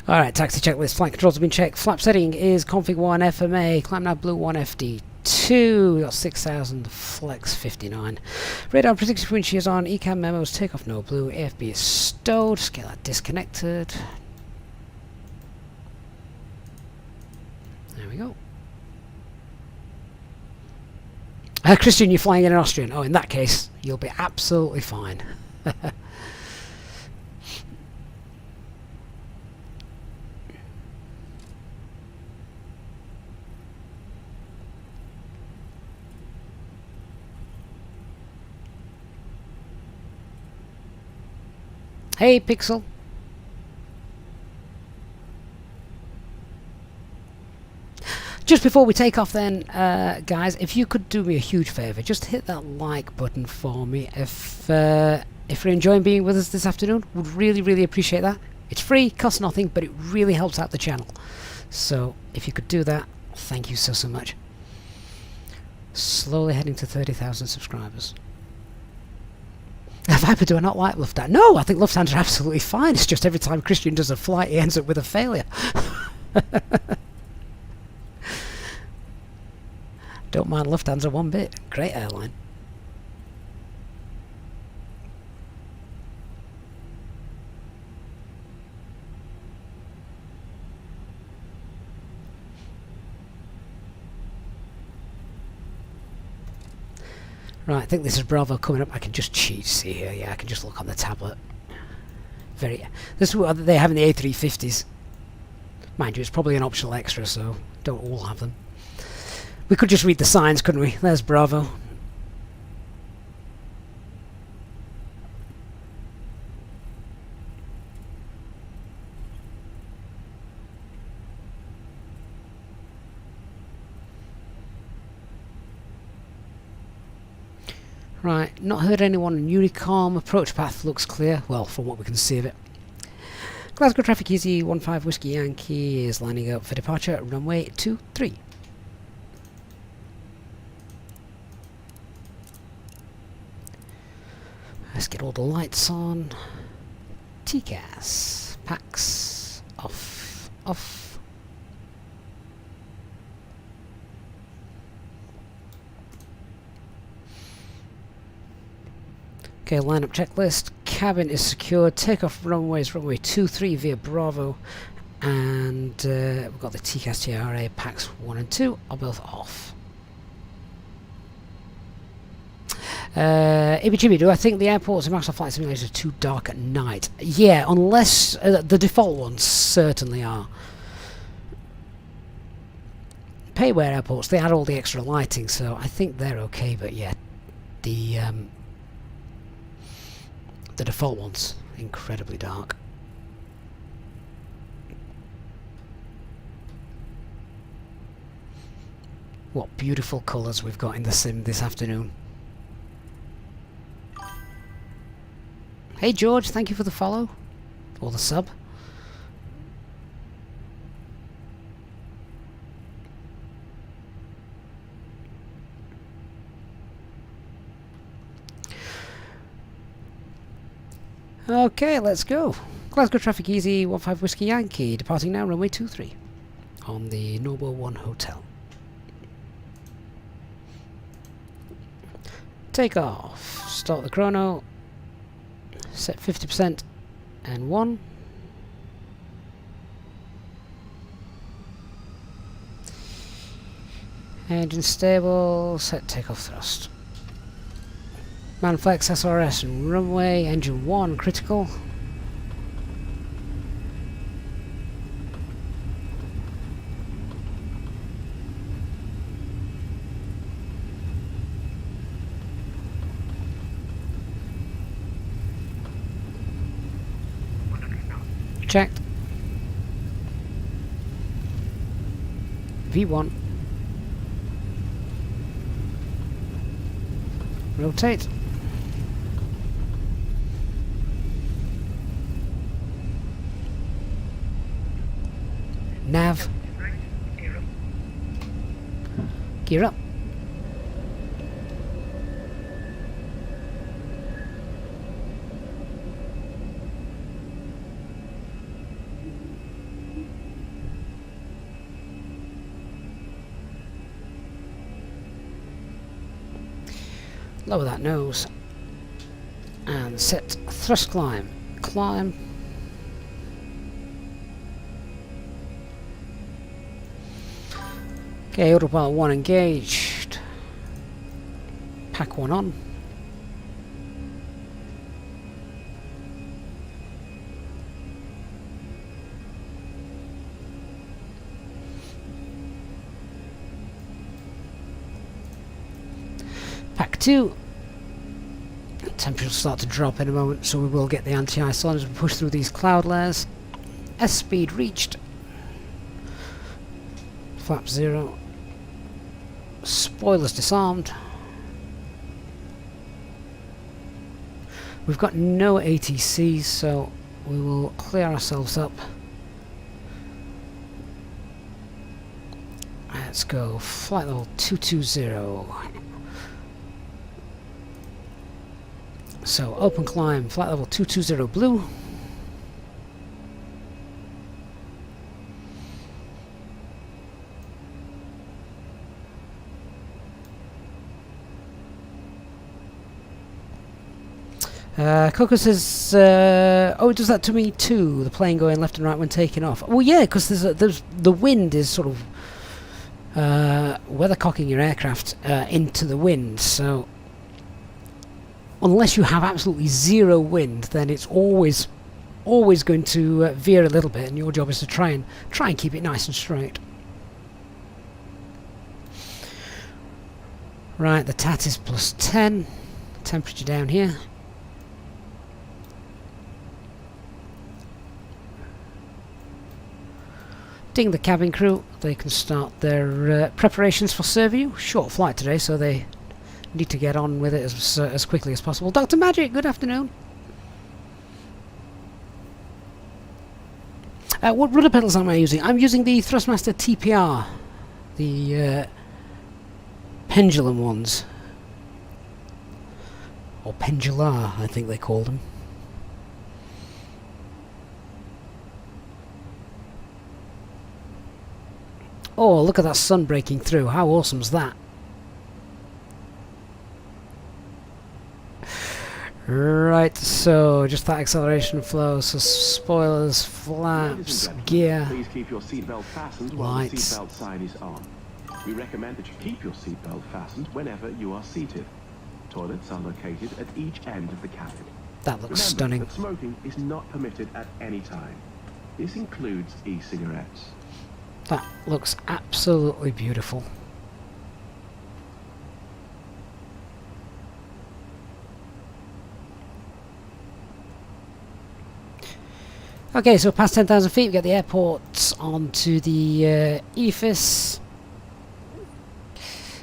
Alright, taxi checklist. Flight controls have been checked. Flap setting is config 1 FMA. Climb nav blue 1 FD2. We got 6000 flex 59. Radar prediction winch is on. Ecam memos. Takeoff no blue. AFB is stowed. Just get that disconnected. There we go. Christian, you're flying in an Austrian. Oh, in that case, you'll be absolutely fine. Hey, Pixel. Just before we take off then, guys, if you could do me a huge favour, just hit that like button for me. If you're enjoying being with us this afternoon, would really, really appreciate that. It's free, costs nothing, but it really helps out the channel. So if you could do that, thank you so, so much. Slowly heading to 30,000 subscribers. Viper, do I not like Lufthansa? No, I think Lufthansa are absolutely fine. It's just every time Christian does a flight, he ends up with a failure. Don't mind Lufthansa one bit. Great airline. Right, I think this is Bravo coming up. I can just cheat, see here. Yeah, I can just look on the tablet. This is what they have in the A350s. Mind you, it's probably an optional extra, so don't all have them. We could just read the signs, couldn't we? There's Bravo. Right, not heard anyone in Unicom. Approach path looks clear. Well, from what we can see of it. Glasgow traffic easy. 15 Whiskey Yankee is lining up for departure. Runway 23. Let's get all the lights on. TCAS. Packs. Off. Off. Okay, lineup checklist. Cabin is secured. Takeoff runways runway 23 via Bravo. And we've got the TCAS TRA packs 1 and 2 are both off. Ibby, do I think the airports and Microsoft Flight Simulators are too dark at night? Yeah, unless the default ones certainly are. Payware airports, they add all the extra lighting, so I think they're okay, but yeah, the default ones, incredibly dark. What beautiful colours we've got in the sim this afternoon. Hey George, thank you for the follow. Or the sub. Okay, let's go. Glasgow traffic easy, 15 Whiskey Yankee, departing now runway 23 on the Noble 1 Hotel. Take off. Start the chrono. Set 50% and 1. Engine stable. Set takeoff thrust. Manflex SRS and runway. Engine 1 critical. Checked. V1. Rotate. Nav. Gear up. Lower that nose. And set thrust climb. Climb. Okay, autopilot 1 engaged. Pack 1 on. Pack 2. Temperature will start to drop in a moment, so we will get the anti-ice on as we push through these cloud layers. S speed reached. Flap 0. Spoilers disarmed. We've got no ATCs, so we will clear ourselves up. Let's go. Flight level 220. So open climb, flight level 220 blue. Coco says, oh, it does that to me too, the plane going left and right when taking off. Well, yeah, because there's the wind is sort of weathercocking your aircraft into the wind, so unless you have absolutely zero wind, then it's always going to veer a little bit, and your job is to try and keep it nice and straight. Right, the TAT is plus 10. Temperature down here. Ding the cabin crew. They can start their preparations for Serviu. Short flight today, so they need to get on with it as quickly as possible. Dr. Magic, good afternoon. What rudder pedals am I using? I'm using the Thrustmaster TPR, the pendulum ones, or pendular, I think they called them. Oh, look at that sun breaking through. How awesome is that? Right, so just that acceleration flow, so spoilers, flaps, gear, please keep your seatbelt fastened while the lights. seatbelt sign is on. We recommend that you keep your seatbelt fastened whenever you are seated. Toilets are located at each end of the cabin. That looks Remember stunning. that smoking is not permitted at any time. This includes e-cigarettes. That looks absolutely beautiful. Okay, so past 10,000 feet, we get the airports onto the EFIS.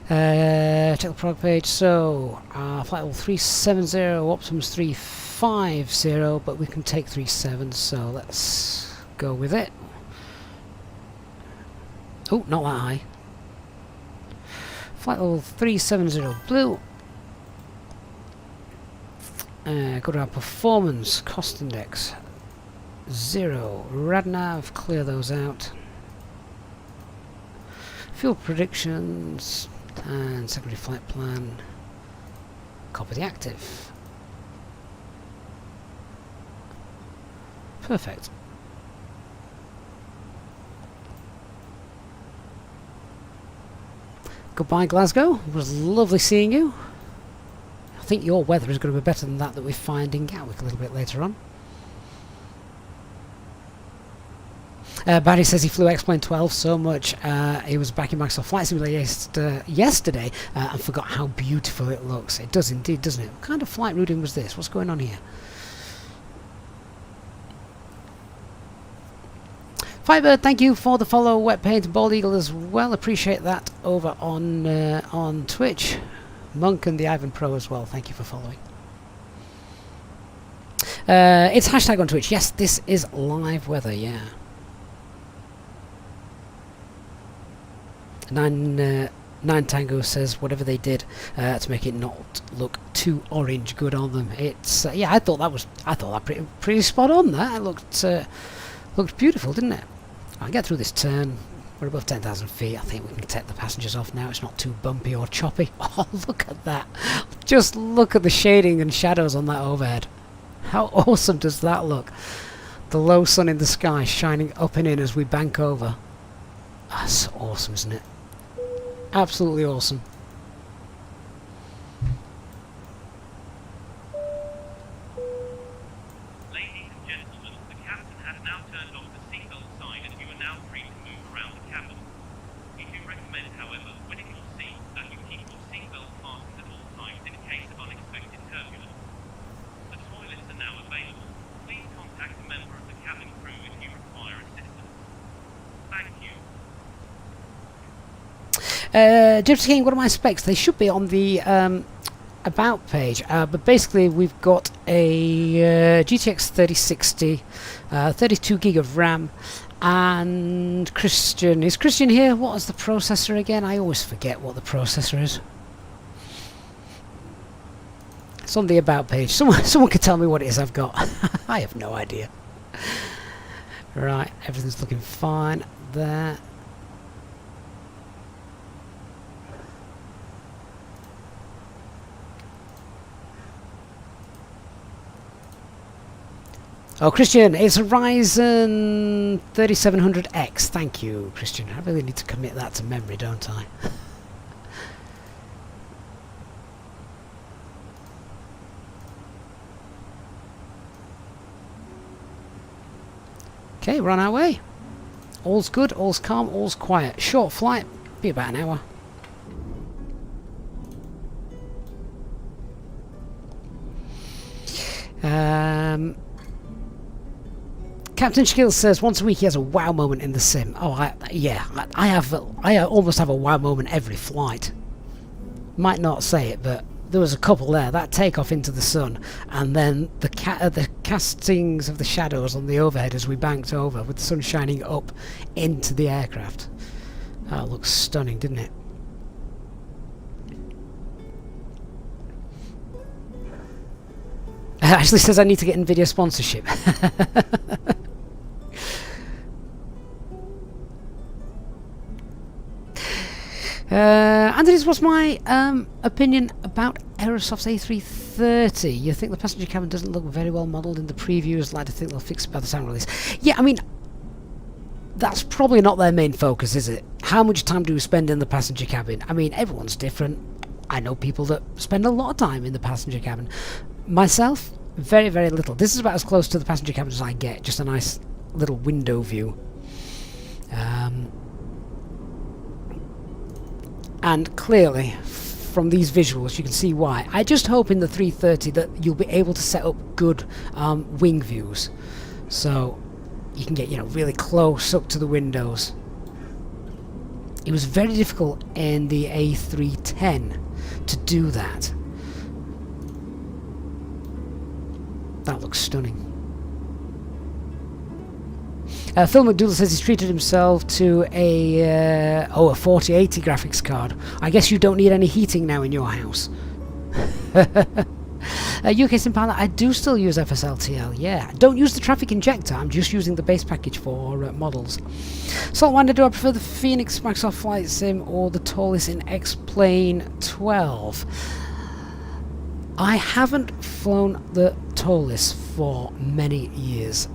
Check the product page. So, flight level 370, Optimum's 350, but we can take 37, so let's go with it. Oh, not that high. Flight level 370 blue. Go to our performance, cost index 0. Radnav, clear those out. Fuel predictions and secondary flight plan. Copy the active. Perfect. Goodbye, Glasgow. It was lovely seeing you. I think your weather is going to be better than that we find in Gatwick a little bit later on. Barry says he flew X-Plane 12 so much he was back in Microsoft Flight Simulator yesterday and forgot how beautiful it looks. It does indeed, doesn't it? What kind of flight routing was this? What's going on here? Firebird, thank you for the follow. Wet Paint and Bald Eagle as well. Appreciate that over on Twitch. Monk and the Ivan Pro as well. Thank you for following. It's hashtag on Twitch. Yes, this is live weather. Yeah. 9 Tango says whatever they did to make it not look too orange, good on them. It's yeah. I thought that pretty spot on. That it looked beautiful, didn't it? I'll get through this turn. We're above 10,000 feet. I think we can take the passengers off now. It's not too bumpy or choppy. Oh, look at that. Just look at the shading and shadows on that overhead. How awesome does that look? The low sun in the sky shining up and in as we bank over. That's awesome, isn't it? Absolutely awesome. Ladies and gentlemen, the captain has now turned off the seatbelt sign and you are now free to move around the cabin. We do recommend, however, when in your seat, that you keep your seatbelt fastened at all times in case of unexpected turbulence. The toilets are now available. Please contact a member of the cabin crew if you require assistance. Thank you. Gypsy King, what are my specs? They should be on the about page, but basically we've got a GTX 3060, 32 gig of RAM, and Christian. Is Christian here? What is the processor again? I always forget what the processor is. It's on the about page. Someone could tell me what it is I've got. I have no idea. Right, everything's looking fine there. Oh, Christian, it's a Ryzen 3700X. Thank you, Christian. I really need to commit that to memory, don't I? Okay, we're on our way. All's good, all's calm, all's quiet. Short flight, be about an hour. Captain Shaquille says once a week he has a wow moment in the sim. Oh, I almost have a wow moment every flight. Might not say it, but there was a couple there. That takeoff into the sun, and then the castings of the shadows on the overhead as we banked over, with the sun shining up into the aircraft. Oh, it looks stunning, didn't it? Ashley says I need to get NVIDIA sponsorship. Anthony, what's my opinion about Aerosoft's A330? You think the passenger cabin doesn't look very well modelled in the previews? Like to think they'll fix it by the time of release. Yeah, I mean, that's probably not their main focus, is it? How much time do we spend in the passenger cabin? I mean, everyone's different. I know people that spend a lot of time in the passenger cabin. Myself, very, very little. This is about as close to the passenger cabin as I get. Just a nice little window view. And clearly, from these visuals, you can see why. I just hope in the 330 that you'll be able to set up good wing views. So you can get, you know, really close up to the windows. It was very difficult in the A310 to do that. That looks stunning. Phil McDougall says he's treated himself to a 4080 graphics card. I guess you don't need any heating now in your house. UK Simpala, I do still use FSLTL, yeah. Don't use the traffic injector, I'm just using the base package for models. Saltwinder, do I prefer the Fenix Microsoft Flight Sim or the TALIS in X-Plane 12? I haven't flown the TALIS for many years.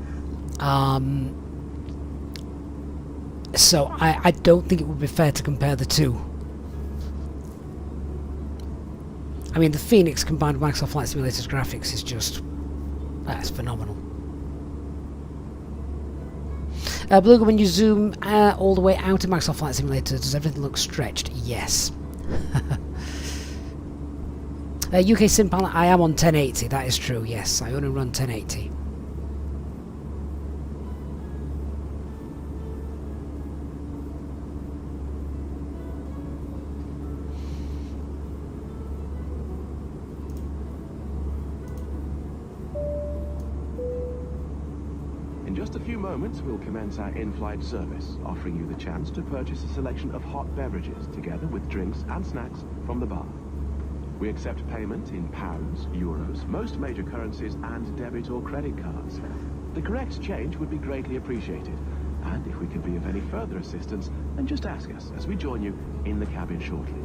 So I don't think it would be fair to compare the two. I mean, the Fenix combined with Microsoft Flight Simulator's graphics is just... that's phenomenal. Beluga, when you zoom all the way out of Microsoft Flight Simulator, does everything look stretched? Yes. UK Simpal, I am on 1080, that is true, yes. I only run 1080. In just a few moments, we'll commence our in-flight service, offering you the chance to purchase a selection of hot beverages, together with drinks and snacks from the bar. We accept payment in pounds, euros, most major currencies, and debit or credit cards. The correct change would be greatly appreciated. And if we can be of any further assistance, then just ask us as we join you in the cabin shortly.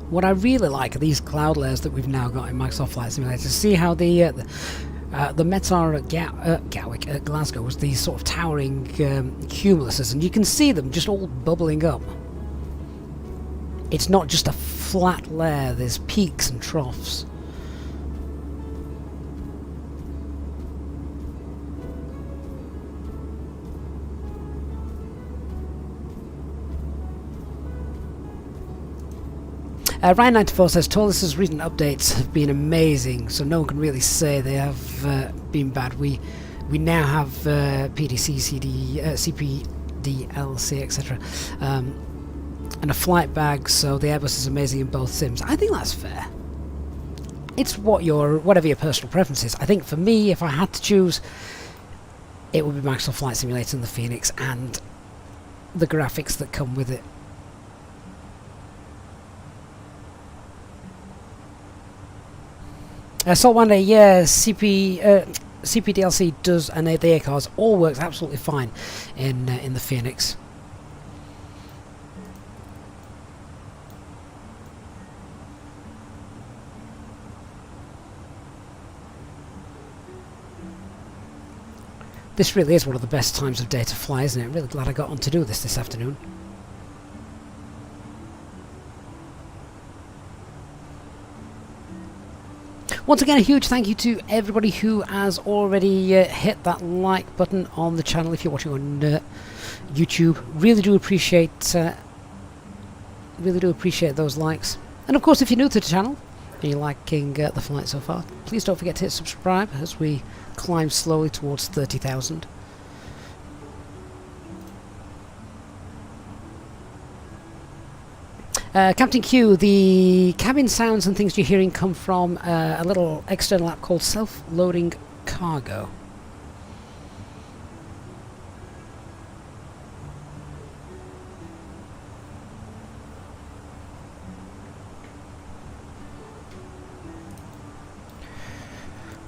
What I really like are these cloud layers that we've now got in Microsoft Flight Simulator. See how the Metar at Gatwick at Glasgow was these sort of towering cumuluses, and you can see them just all bubbling up. It's not just a flat layer, there's peaks and troughs. Ryan94 says Torlis's recent updates have been amazing, so no one can really say they have been bad. We now have PDC, CD, CPD, LC, etc. And a flight bag, so the Airbus is amazing in both sims. I think that's fair. It's whatever your personal preference is. I think for me, if I had to choose, it would be Microsoft Flight Simulator and the Phoenix and the graphics that come with it. Salt one day, yeah, CPDLC does, and the ACARS all works absolutely fine in the Phoenix. This really is one of the best times of day to fly, isn't it? I'm really glad I got on to do this afternoon. Once again, a huge thank you to everybody who has already hit that like button on the channel if you're watching on YouTube. Really do appreciate those likes. And of course, if you're new to the channel and you're liking the flight so far, please don't forget to hit subscribe as we climb slowly towards 30,000. Captain Q, the cabin sounds and things you're hearing come from a little external app called Self-Loading Cargo.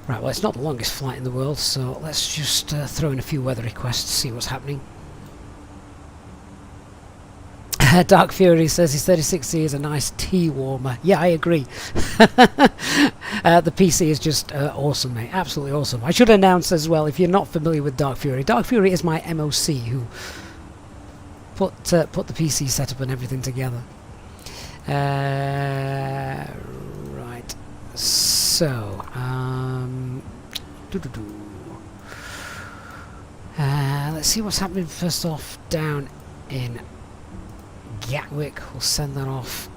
Right, well, it's not the longest flight in the world, so let's just throw in a few weather requests to see what's happening. Dark Fury says his 3060 is a nice tea warmer. Yeah, I agree. The PC is just awesome, mate. Absolutely awesome. I should announce as well, if you're not familiar with Dark Fury is my MOC who put the PC setup and everything together. Right. So, let's see what's happening first off down in Gatwick. We'll send that off.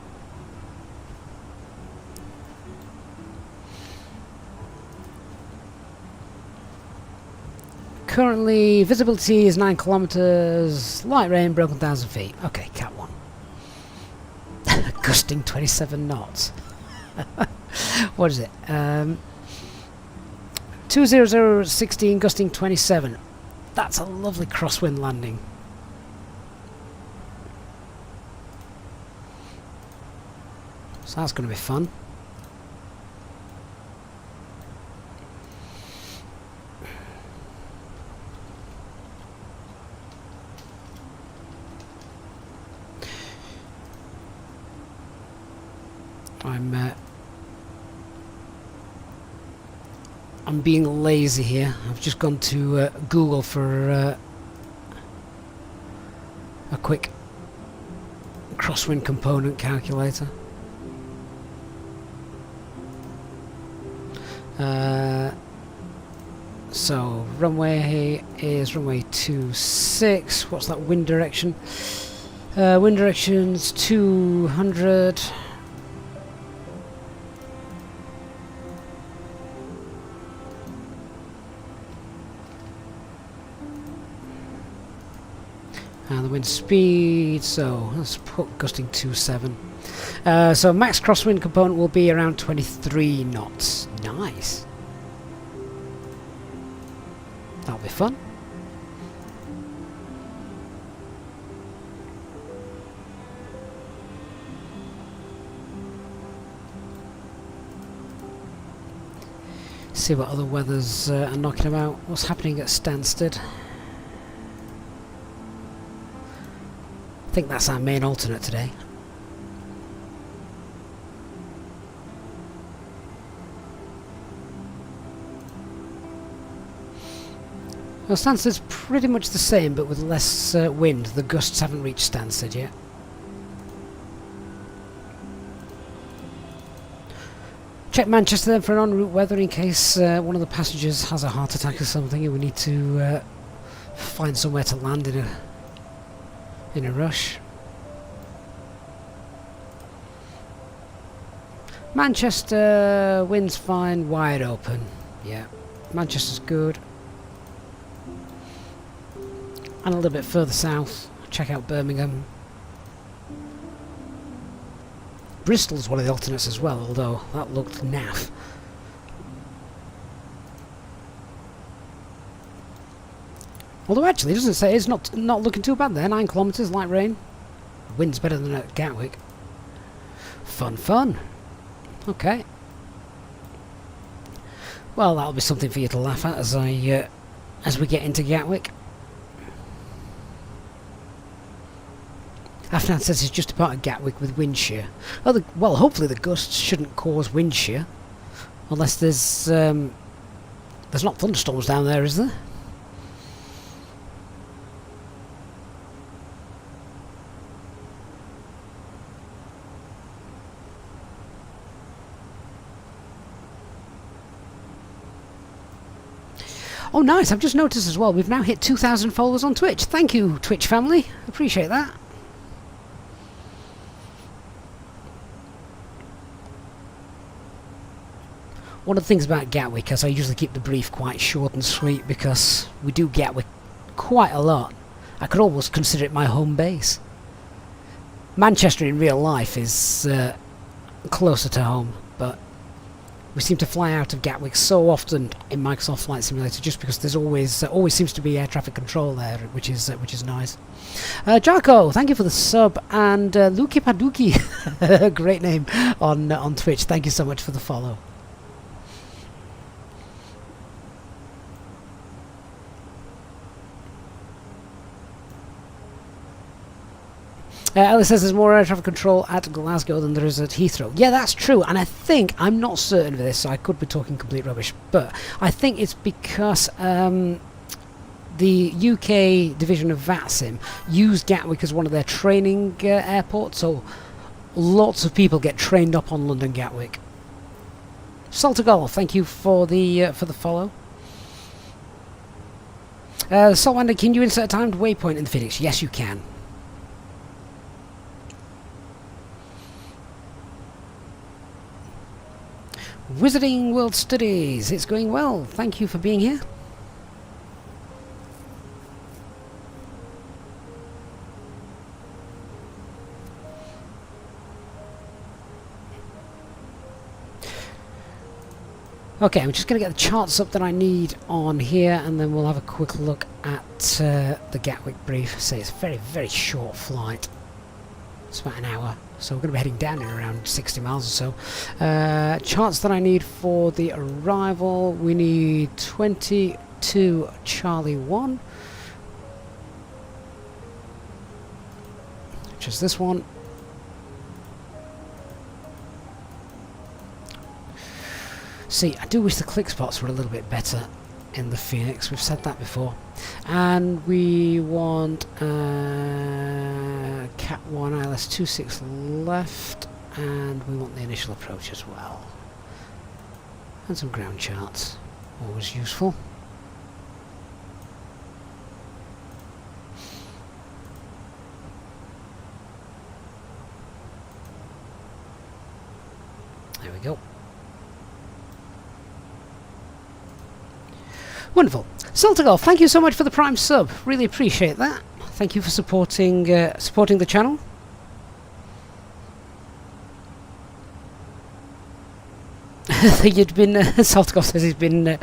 Currently visibility is 9 kilometers, light rain, broken 1,000 feet. Okay, Cat 1. Gusting 27 knots. What is it? 20016 gusting 27. That's a lovely crosswind landing. So that's going to be fun. I'm being lazy here. I've just gone to Google for a quick crosswind component calculator. So runway is runway 26. What's that wind direction? Wind direction's 200. And the wind speed, so let's put gusting 27. So max crosswind component will be around 23 knots. Nice. That'll be fun. See what other weathers are knocking about. What's happening at Stansted? I think that's our main alternate today. Well, Stansted's pretty much the same, but with less wind. The gusts haven't reached Stansted yet. Check Manchester then for an en route weather in case one of the passengers has a heart attack or something and we need to find somewhere to land in a rush. Manchester, wind's fine, wide open. Yeah, Manchester's good. And a little bit further south, check out Birmingham. Bristol's one of the alternates as well, although that looked naff. Although actually, it doesn't say, it's not looking too bad there. 9 kilometres, light rain. Wind's better than at Gatwick. Fun, fun. Okay. Well, that'll be something for you to laugh at as we get into Gatwick. Afnan says he's just departed Gatwick with wind shear. Well, hopefully the gusts shouldn't cause wind shear, unless there's not thunderstorms down there, is there? Oh, nice! I've just noticed as well. We've now hit 2,000 followers on Twitch. Thank you, Twitch family. Appreciate that. One of the things about Gatwick is I usually keep the brief quite short and sweet because we do Gatwick quite a lot. I could almost consider it my home base. Manchester in real life is closer to home, but we seem to fly out of Gatwick so often in Microsoft Flight Simulator just because there's always seems to be air traffic control there, which is nice. Jarko, thank you for the sub, and Luki Paduki, great name on Twitch. Thank you so much for the follow. Alice says there's more air traffic control at Glasgow than there is at Heathrow. Yeah, that's true, and I think, I'm not certain of this, so I could be talking complete rubbish, but I think it's because the UK division of VATSIM use Gatwick as one of their training airports, so lots of people get trained up on London Gatwick. Saltagol, thank you for the follow. Saltwander, can you insert a timed waypoint in the Phoenix? Yes, you can. Wizarding World Studies, it's going well. Thank you for being here. Okay, I'm just going to get the charts up that I need on here, and then we'll have a quick look at the Gatwick brief. So it's a very, very short flight. It's about an hour, so we're going to be heading down in around 60 miles or so. Charts that I need for the arrival, we need 22 Charlie 1, which is this one. See, I do wish the click spots were a little bit better in the Phoenix, we've said that before. And we want Cat 1 ILS 26 left, and we want the initial approach as well. And some ground charts, always useful. There we go. Wonderful. Saltagol, thank you so much for the Prime sub. Really appreciate that. Thank you for supporting the channel. You'd been Saltagol says he's been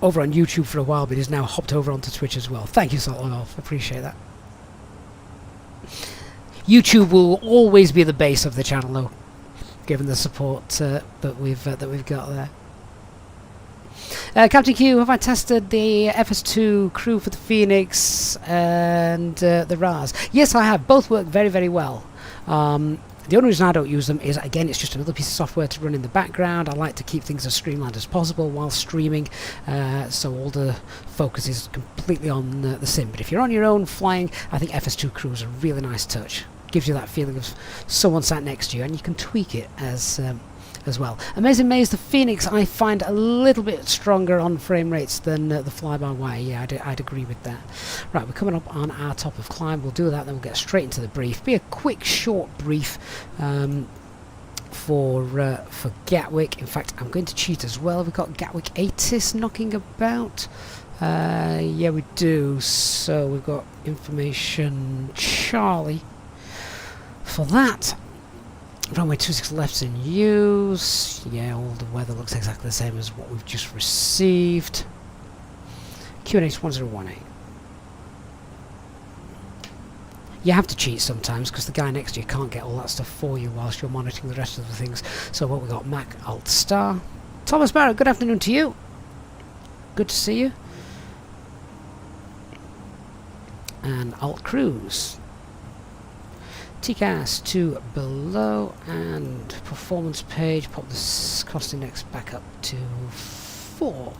over on YouTube for a while, but he's now hopped over onto Twitch as well. Thank you, Saltagol. Appreciate that. YouTube will always be the base of the channel, though, given the support that we've got there. Captain Q, have I tested the FS2 crew for the Phoenix and the RAS? Yes, I have. Both work very, very well. The only reason I don't use them is, again, it's just another piece of software to run in the background. I like to keep things as streamlined as possible while streaming, so all the focus is completely on the sim. But if you're on your own flying, I think FS2 Crew is a really nice touch. Gives you that feeling of someone sat next to you, and you can tweak it as well. Amazing Maze, the Phoenix I find a little bit stronger on frame rates than the fly-by-wire. Yeah, I'd agree with that. Right, we're coming up on our top of climb. We'll do that, then we'll get straight into the brief. Be a quick, short brief for Gatwick. In fact, I'm going to cheat as well. We've got Gatwick ATIS knocking about. Yeah, we do. So we've got information Charlie for that. Runway 26 left's in use. Yeah, all the weather looks exactly the same as what we've just received. QNH 1018. You have to cheat sometimes because the guy next to you can't get all that stuff for you whilst you're monitoring the rest of the things. So what we got, Mac Alt Star. Thomas Barrett, good afternoon to you. Good to see you. And Alt Cruise. TCAS to below, and performance page, pop this cost index back up to 4.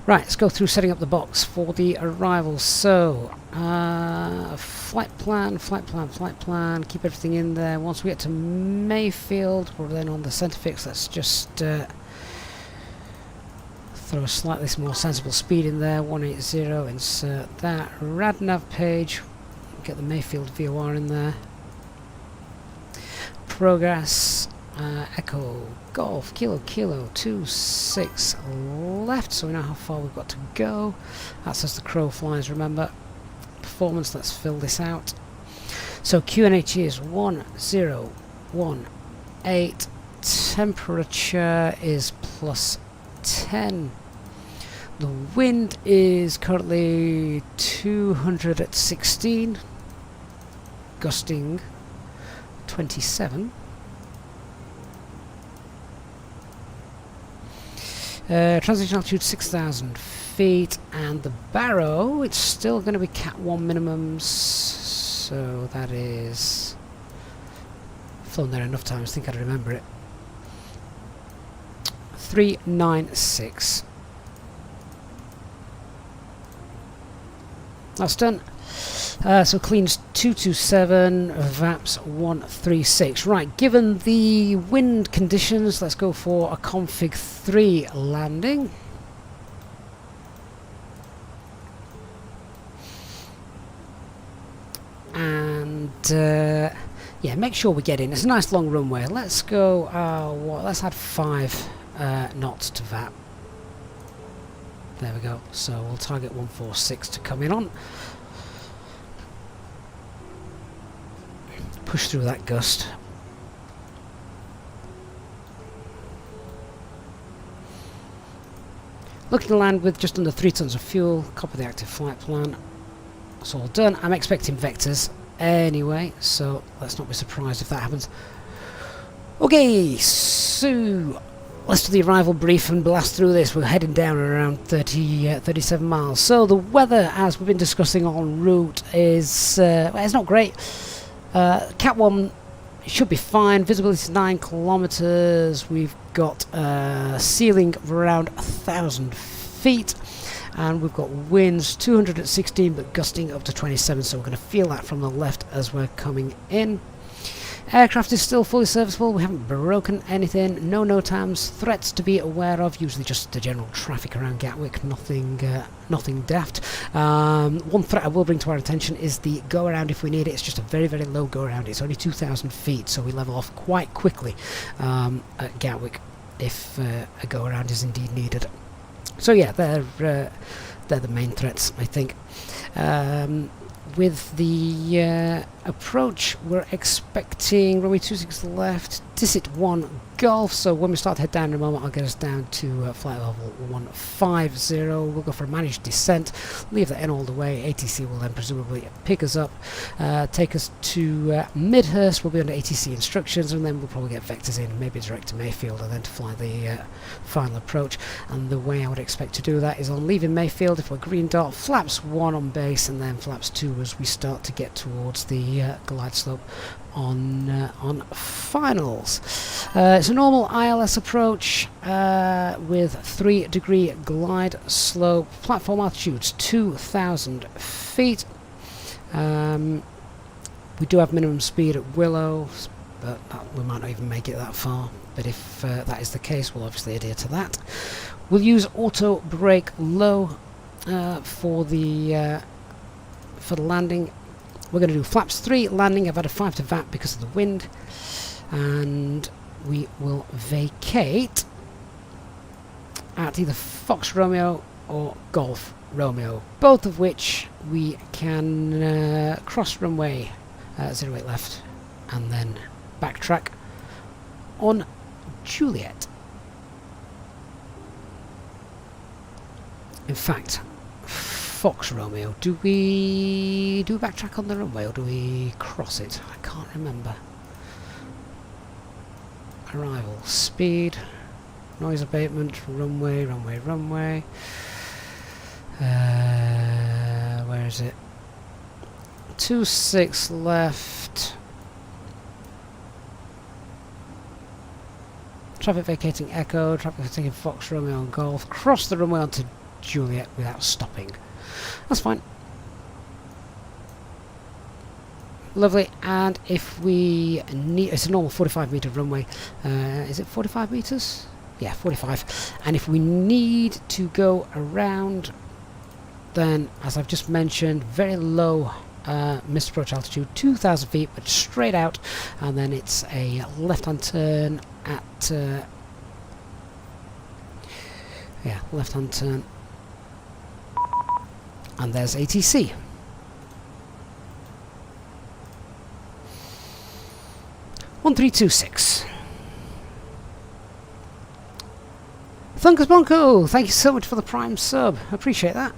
Right, let's go through setting up the box for the arrival. So, flight plan, keep everything in there. Once we get to Mayfield, we're then on the centre fix. Let's just throw a slightly more sensible speed in there, 180, insert that. RadNav page, get the Mayfield VOR in there. Progress, Echo, Golf, Kilo, 26 left, so we know how far we've got to go. That's as the crow flies, remember. Performance, let's fill this out. So QNH is 1018, temperature is +10. The wind is currently 200 at 16, gusting 27. Transition altitude 6,000 feet, and the Barrow, it's still going to be Cat 1 minimums, so that is... flown there enough times, I think I'd remember it. 396. That's done. So cleans 227, VAPS 136. Right, given the wind conditions, let's go for a config 3 landing. And yeah, make sure we get in. It's a nice long runway. Let's go, let's add 5 knots to VAP. There we go. So we'll target 146 to come in on. Push through that gust. Looking to land with just under 3 tons of fuel. Copy the active flight plan. That's all done. I'm expecting vectors anyway, so let's not be surprised if that happens. Okay, so let's do the arrival brief and blast through this. We're heading down around 37 miles. So the weather, as we've been discussing en route, is well, it's not great. Cat 1 should be fine. Visibility is 9 kilometers. We've got ceiling of around 1,000 feet. And we've got winds 200 at 16 but gusting up to 27, so we're going to feel that from the left as we're coming in. Aircraft is still fully serviceable. We haven't broken anything. No NOTAMs. Threats to be aware of. Usually just the general traffic around Gatwick. Nothing daft. One threat I will bring to our attention is the go around if we need it. It's just a very, very low go around. It's only 2,000 feet, so we level off quite quickly at Gatwick if a go around is indeed needed. So yeah, they're the main threats, I think. With the approach, we're expecting runway 26 left, Disit 1 Golf, so when we start to head down in a moment, I'll get us down to flight level 150. We'll go for a managed descent, leave that in all the way. ATC will then presumably pick us up, take us to Midhurst. We'll be under ATC instructions, and then we'll probably get vectors in, maybe direct to Mayfield, and then to fly the final approach. And the way I would expect to do that is on leaving Mayfield, if we're green dot, flaps 1 on base, and then flaps 2 as we start to get towards the glide slope on finals. It's a normal ILS approach with 3-degree glide slope. Platform altitude's 2,000 feet. We do have minimum speed at Willow, but we might not even make it that far. But if that is the case, we'll obviously adhere to that. We'll use auto brake low for the landing. We're going to do flaps 3 landing. I've had a 5 to VAT because of the wind, and we will vacate at either Fox Romeo or Golf Romeo, both of which we can cross runway 08 left and then backtrack on Juliet. In fact, Fox Romeo, do we backtrack on the runway or do we cross it? I can't remember. Arrival, speed, noise abatement, runway. Where is it? 26 left. Traffic vacating Echo, traffic vacating Fox Romeo and Golf. Cross the runway onto Juliet without stopping. That's fine. Lovely. And if we need, it's a normal 45 metre runway. Is it 45 metres? Yeah, 45. And if we need to go around, then as I've just mentioned, very low missed approach altitude, 2,000 feet, but straight out, and then it's a left-hand turn at left-hand turn. And there's ATC. (1326). Thunkus Bonko, thank you so much for the Prime sub. Appreciate that.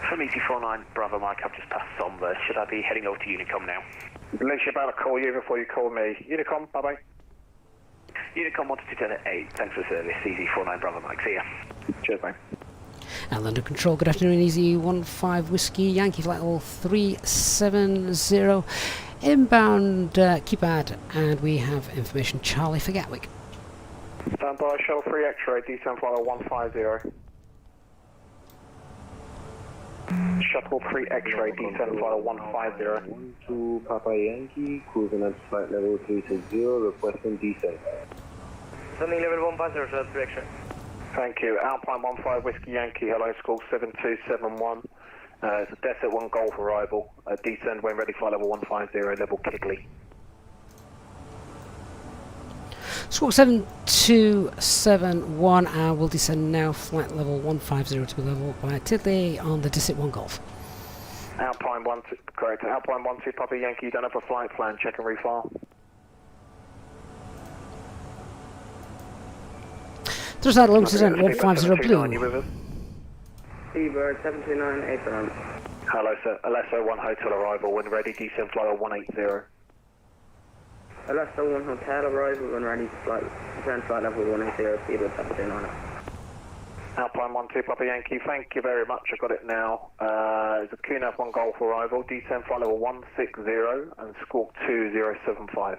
From ET49, Bravo Mike, I've just passed Somber. Should I be heading over to Unicom now? Literally about to call you before you call me. Unicom, bye-bye. Unicom 1228, thanks for the service. EZ49 Bravo Mike, see ya. Cheers, mate. And London Control, good afternoon, Easy 15 Whiskey Yankee Flight Level 370. Inbound keypad, and we have information Charlie for Gatwick. Stand by, Shuttle 3 X-ray, descent flight 150. Shuttle 3 X-ray, descent flight 150. 12 Papa Yankee, cruising at flight level 360, requesting descent. Landing level 150, Shuttle 3 X-ray. Thank you. Alpine 15 Whiskey Yankee, hello, school 7271. It's a Desert 1 Golf arrival. Descend when ready, flight level 150, level Kigley. Squawk 7271, and we'll descend now, flight level 150 to be level by Tiddley on the Disit 1 Golf. Alpine 12, correct. Alpine 12 Papa Yankee, done up a flight plan, check and refile. Just out of long descent 150 blue. Seabird 729, 8 round. Hello sir, Alesso 1 Hotel arrival, when ready, descend flight 180. Alesso 1 Hotel arrival, when ready, descend flight level 180, Seabird 729. Alpine 12 Papa Yankee, thank you very much, I've got it now. It's a QNAP 1 Golf arrival, descend flight level 160 and squawk 2075.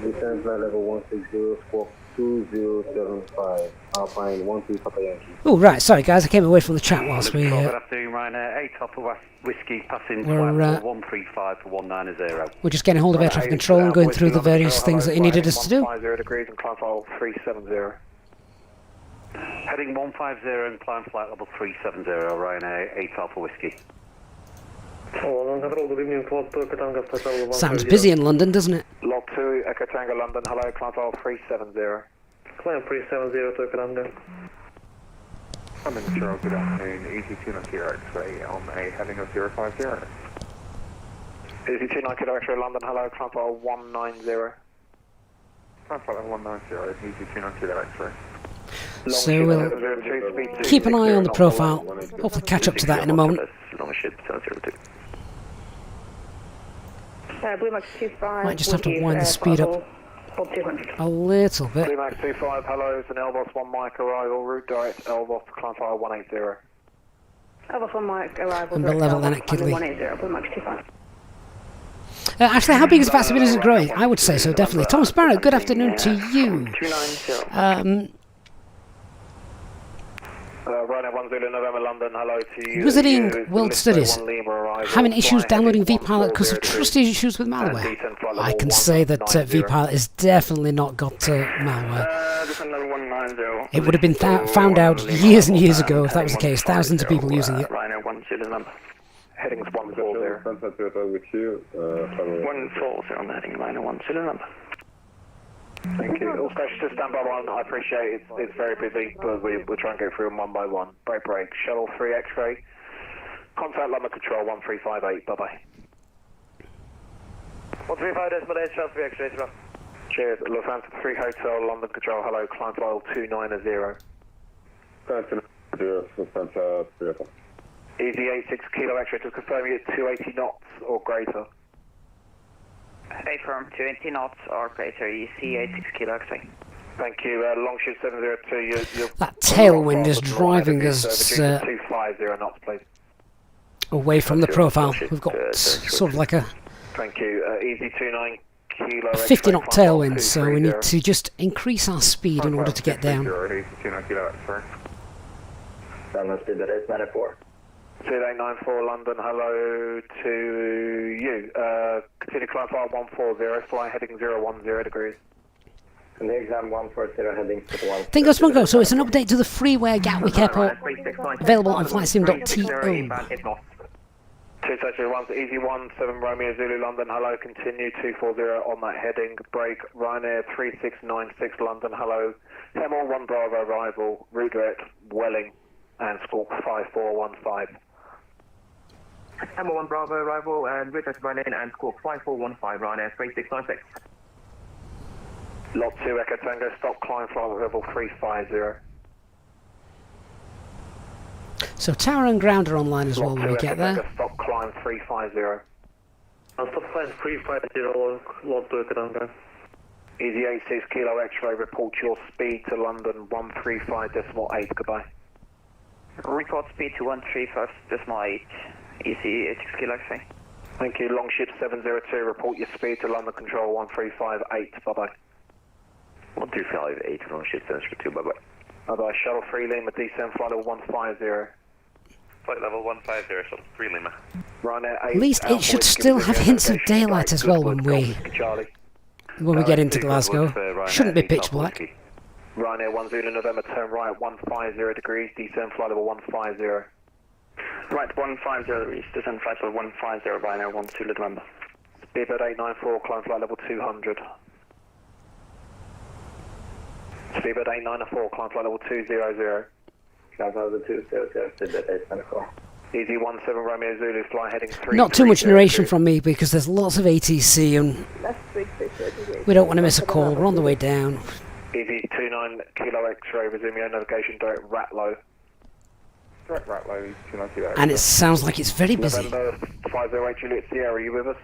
Descent flight level 160, squawk 2075, Alpine 12 Papa Yankee. Oh, right, sorry guys, I came away from the chat whilst we... Good afternoon, Ryanair, 8 Alpha Whiskey, passing flight level 135 for 190. We're just getting hold of air traffic control and going through the various things that you needed us to do. 150 degrees and climb flight level 370. Heading 150 and climb flight level 370, Ryanair, 8 Alpha Whiskey. Sounds busy in London, doesn't it? Log 2, 2 Echo Tango London, hello, climb file 370. Climb 370 to Echo Tango. I'm in Charles, good afternoon, Easy 29 Kilo X-ray on a heading of 050. Easy 29 Kilo X-ray London, hello, climb file 190. Climb file 190, Easy 29 Kilo X-ray. So we'll keep an eye on the profile. Hopefully catch up to that in a moment. Longship 702. Blue Max 25. Might just have to wind the speed up a little bit. Blue Max 25, hello, it's an Elbos 1 Mike arrival, route direct Elbos to climb file 180. Elbos 1 Mike arrival. And level then at Kidley. 180, Blue Max 25. Actually, how big is VATSIM? Is it growing? I would say so, definitely. Thomas Barrett, good afternoon to you. 290. Ryanair 10 November London, hello to you. Wizarding World Studies. Having issues downloading VPilot because of trust issues with malware. I can say that VPilot has definitely not got malware. It would have been found out years and years ago if that was the case. Thousands of people using it. Ryanair 10 number. Headings 140. With you. 140 on the heading, Ryanair 10 number. Thank you. All stations to stand by one. I appreciate it's very busy, but we'll try and go through them one by one. Break. Shuttle 3 X-ray. Contact London Control 1358. Bye-bye. 135.8, Shuttle 3 X-ray, Cheers. Lufthansa 3 Hotel, London Control. Hello, climb file 290. Lufthansa 3 Hotel. Easy 86 Kilo X-ray. Just confirm you at 280 knots or greater. Affirm 280 knots or greater, EC 86 Kilo X-ray. Thank you. Longship 702. You're That tailwind is driving us 250 knots, please. away from the profile. We've got sort of like a Thank you. Easy 29 Kilo 50 knot tailwind, so we need to just increase our speed in order to get down. 29 Kilo X-ray. Down speed that is 94. 2894 London, hello to you. Continue climb file 140, fly heading 010 degrees. And the exam 140 heading to 1. Think of Smungo, so it's an update to the FREEWARE Gatwick Airport, available on flightsim.to. 231 Easy 17 Romeo Zulu London, hello, continue 240 on that heading, break, Ryanair 3696 London, hello, Hemel 1 Bravo arrival, route direct, Welling, and squawk 5415. Hammer 1 Bravo arrival and route Ryanair and squawk 5415 Ryanair 3696. Lot 2 Echo Tango, stop climb flight level 350. So tower and ground are online as well when we get there. Stop climb 350. I'll stop climb 350 on Lot 2 Echo Tango. Easy 86 Kilo X-ray, report your speed to London 135.8, goodbye. Report speed to 135.8, EC 86 Kilo X-ray. Thank you, Longship 702, report your speed to London Control 1358, bye-bye. 1258, Longship 702, bye-bye. Bye-bye, Shuttle 3 Lima, descend flight level 150. Flight level 150, Shuttle 3 Lima. Ryanair 8, At least it should still have hints of daylight as well when we get into Glasgow. Shouldn't be pitch black. Ryanair 10 November, turn right 150 degrees, descend flight level 150. Right 150 degrees, descend flight level 150 Ryanair 12 November. Speedbird 894, climb flight level 200. Speedbird 894, climb flight level 200. Climb flight level 200, Speedbird 894. Easy 17 Romeo Zulu, fly heading 3. Not too much narration from me because there's lots of ATC and we don't want to miss a call. We're on the way down. Easy 29 Kilo X-ray, resume your navigation direct Ratlow. Direct Ratlow, 29 Kilo X-ray. And it sounds like it's very busy. November 508 Juliet Sierra, are you with us?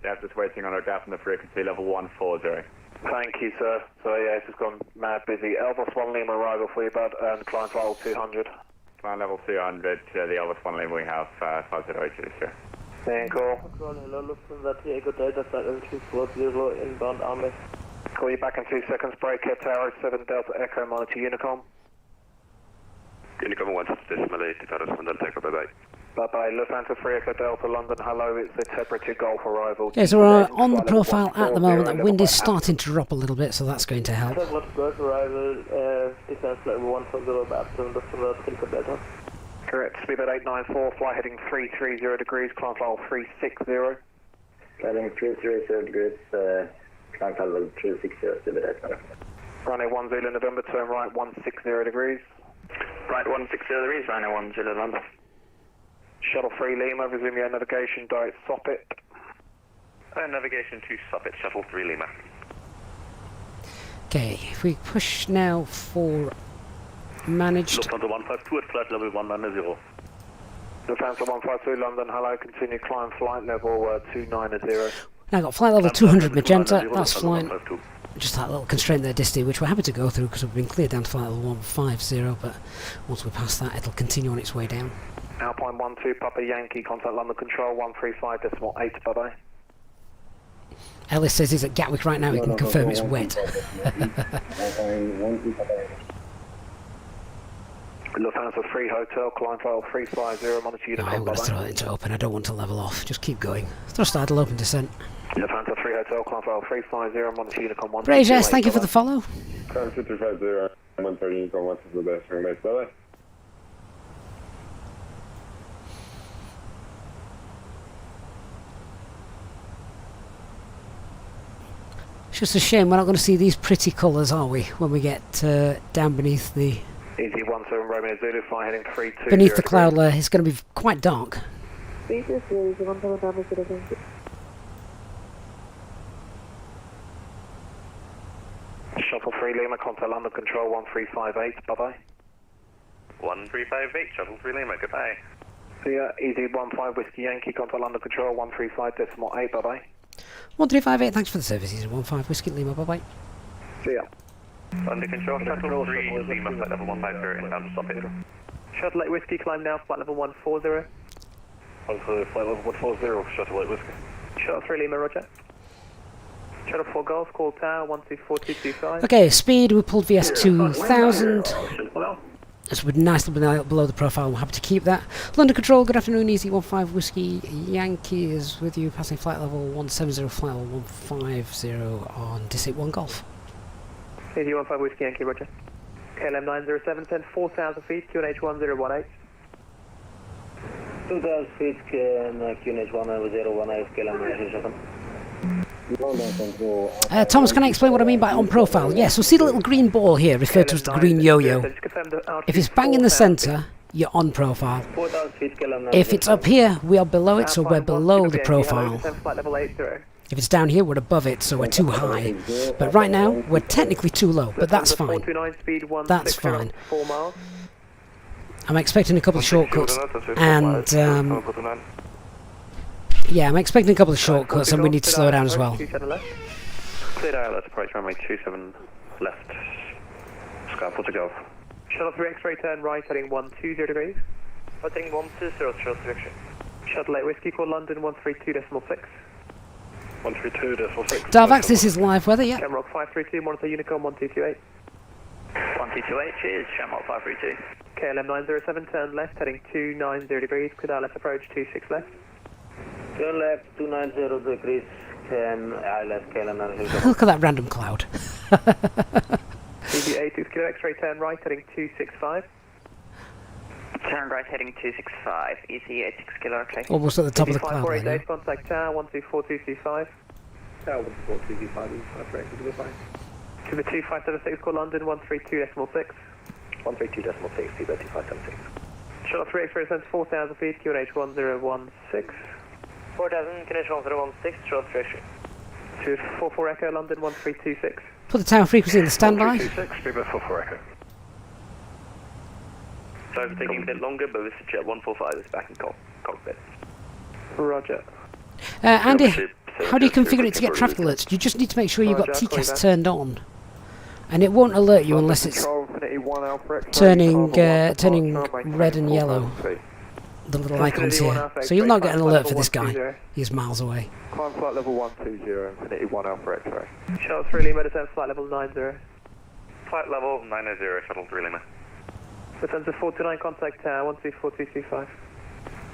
Yeah, just waiting on our gap in the frequency, level 140. Thank you, sir. So yeah, it's just gone mad busy. Elbos 1 Lima arrival for you, bud, and climb file 200. Climb level 200, the Elbos 1 Lima we have 508 Juliet Sierra. Then call. Hello, Lufthansa Diego Delta Flight Level 240 inbound Army. Call you back in 2 seconds, break air tower 7 Delta Echo, monitor Unicom. Unicom 1, decimal 8, Delta Echo, bye-bye. Bye-bye, Lufthansa 3 Echo Delta London, hello, it's the Tebrity Golf arrival. Okay, so we're on the profile at the moment. The wind is starting to drop a little bit, so that's going to help. Golf arrival, descent flight level 140 VATSIM, Lufthansa Echo Delta. Correct, speedbird 894, fly heading 330 degrees, climb file 360. Heading 330 degrees, Climb flight level 360, still at Runway 10 November, turn right 160 degrees. Right 160 degrees, runway 10 London. Shuttle 3 Lima, resume your navigation, direct Soppit. Navigation to Soppit, Shuttle 3 Lima. Okay, if we push now for managed. Lufthansa 152 at flight level 190. Lufthansa 152 London, hello, continue climb flight level 290. Now I've got flight level 200 magenta, that's flying. Just that little constraint there, Disty, which we're happy to go through because we've been cleared down to flight level 150, but once we pass that, it'll continue on its way down. Alpine 12 Papa Yankee, contact London Control 135.8, bye-bye. Ellis says he's at Gatwick right now, he can confirm it's wet. Lufthansa 3 Hotel, climb file 350, monitor Unicom, I'm going to throw it into open, I don't want to level off, just keep going. Thrust idle, open descent. Lufthansa 3 Hotel, climb file 350, monitor Unicom 1. Brajes, thank you for the follow. Climb 250, 130, Unicom 1 to the best, bye bye. It's just a shame we're not going to see these pretty colours, are we, when we get down beneath the... Easy 17 Romeo Zulu, fly heading 320. Beneath the cloud layer, it's going to be quite dark. Shuttle 3 Lima, contact London Control 1358, bye-bye. 1358, Shuttle 3 Lima, goodbye. See ya, Easy 15 Whiskey Yankee, contact London Control 135.8, bye-bye. 1358, thanks for the service, Easy 15 Whiskey Lima, bye-bye. See ya. London Control, Shuttle 3 Lima, flight level 150, inbound to Soppit. Shuttle 8 Whiskey, climb now, flight level 140. Flight level 140, Shuttle 8 Whiskey. Shuttle 3 Lima, roger. Shuttle 4 Golf, call tower 124225. Okay, speed, we pulled VS 2000. This would be nicely below the profile, we're happy to keep that. London Control, good afternoon, Easy 15 Whiskey Yankee is with you, passing flight level 170, flight level 150 on Dis 81 Golf. Easy 15 Whiskey Yankee, roger. KLM 907, send 4,000 feet, QNH 1018. 2,000 feet, QNH 1018, KLM 907. Thomas, can I explain what I mean by on profile? Yes, so see the little green ball here, referred to as the green yo-yo. If it's bang in the centre, you're on profile. If it's up here, we are below it, so we're below the profile. If it's down here, we're above it, so we're too high. But right now, we're technically too low, but that's fine. That's fine. I'm expecting a couple of shortcuts, and yeah, I'm expecting a couple of shortcuts, and we need to slow down as well. Clear ILS approach runway 27 left. Sky 4 to go. Shuttle 3 X-ray, turn right, heading 120 degrees. Heading 120, shuttle direction. Shuttle 8 Whiskey, call London 132.6. 132.6. Darvax, this is live weather, yeah. Shamrock 532, monitor Unicom 1228. 1228, cheers, Shamrock 532. KLM 907, turn left, heading 290 degrees, clear ILS approach 26 left. Turn left, 290 degrees, 10 ILS, KLM 907. Look at that random cloud. CB86 Kilo X-ray, turn right, heading 265. Turn right, heading 265, Easy 86 Kilo X-ray. Almost at the top of the cloud there now. 5488, contact tower 124225. Tower 124225, Easy 5 to the 2576, call London 132.6. 132.6, Seabird 2576. Shuttle 3 X-ray, sends 4,000 feet, QNH 1016. 4,000, QNH 1016, Shuttle 3 X-ray. 244 Echo, London 1326. Put the tower frequency in the standby. 126, Seabird 44 Echo. Sorry for taking a bit longer, but this is Jet 145 is back in cockpit. Roger. Andy, how do you configure it to get traffic alerts? You just need to make sure you've got TCAS turned on. And it won't alert you unless it's turning red and yellow. The little icons here. So you'll not get an alert for this guy. He's miles away. Climb flight level 120, Infinity 1 Alpha X-ray. Shuttle 3 Lima, descend flight level 90. Flight level 90, Shuttle 3 Lima. Descend to 429, contact tower 124225.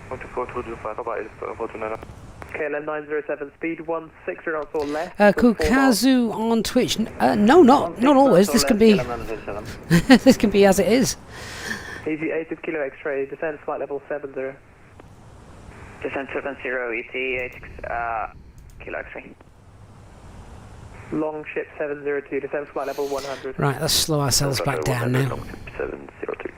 12425, bye-bye, 429. KLM 907, speed 160 knots or less. Kukazu on Twitch. No, not always. This can be this can be as it is. Easy 86 Kilo X-ray, descend flight level 70. Descend 70, ET 86 Kilo X-ray. Long ship 702, descend flight level 100. Right, let's slow ourselves back down now. 702.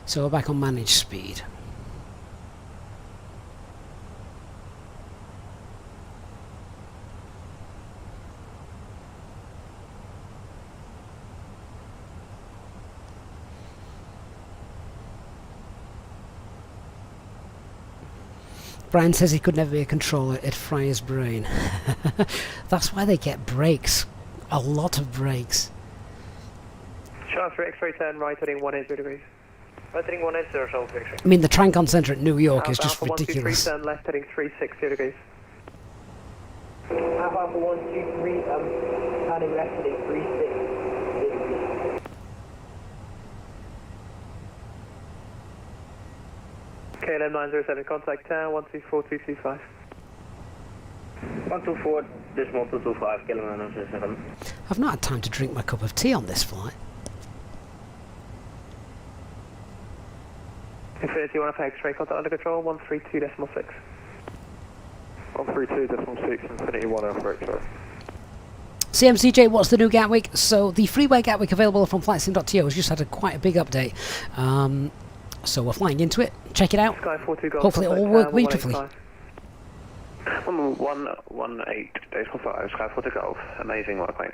So we're back on managed speed. Brian says he could never be a controller, it'd fry his brain. That's why they get brakes. A lot of brakes. Charles for X-ray turn right heading 180 degrees. Right heading 180, Charles for X-ray. I mean, the Trancon Centre at New York is just Alpha ridiculous. 123 turn left heading 360 degrees. Alpha 123, turning left heading 36 degrees. KLM 907, contact tower 124225. 124, decimal 225, KLM 907. I've not had time to drink my cup of tea on this flight. Infinity 1 for X-ray, contact under control 132.6. 132.6, Infinity 1 for X-ray. CMCJ, what's the new Gatwick? So the FREEWARE Gatwick available from flightsim.to has just had quite a big update. So we're flying into it. Check it out. Sky 42 Golf, Hopefully it will work beautifully. 118, days 5, Sky 40 Golf. Amazing work, mate.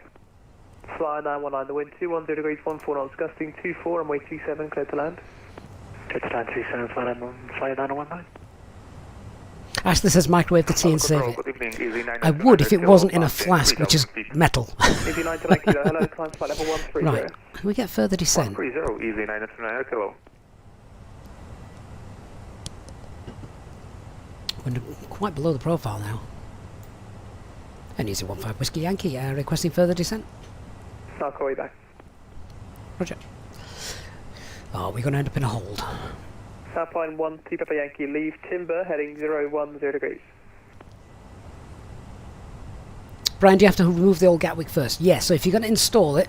Fly 919, the wind 210 degrees, 14 knots, gusting 24, runway 27, clear to land. Clear to land 27, fly 919. Ashley says microwave the tea and save it. I would if it wasn't in a flask, which is metal. Easy 99 kilo, hello, climb flight level 130. Right, we get further descent. 130, easy 909, hello. We're quite below the profile now. And Easy 15 Whiskey Yankee requesting further descent. I'll call you back. Roger. Oh, we're going to end up in a hold. Alpine 1 T Papa Yankee, leave timber heading 010 degrees. Brian, do you have to remove the old Gatwick first? Yes, so if you're going to install it,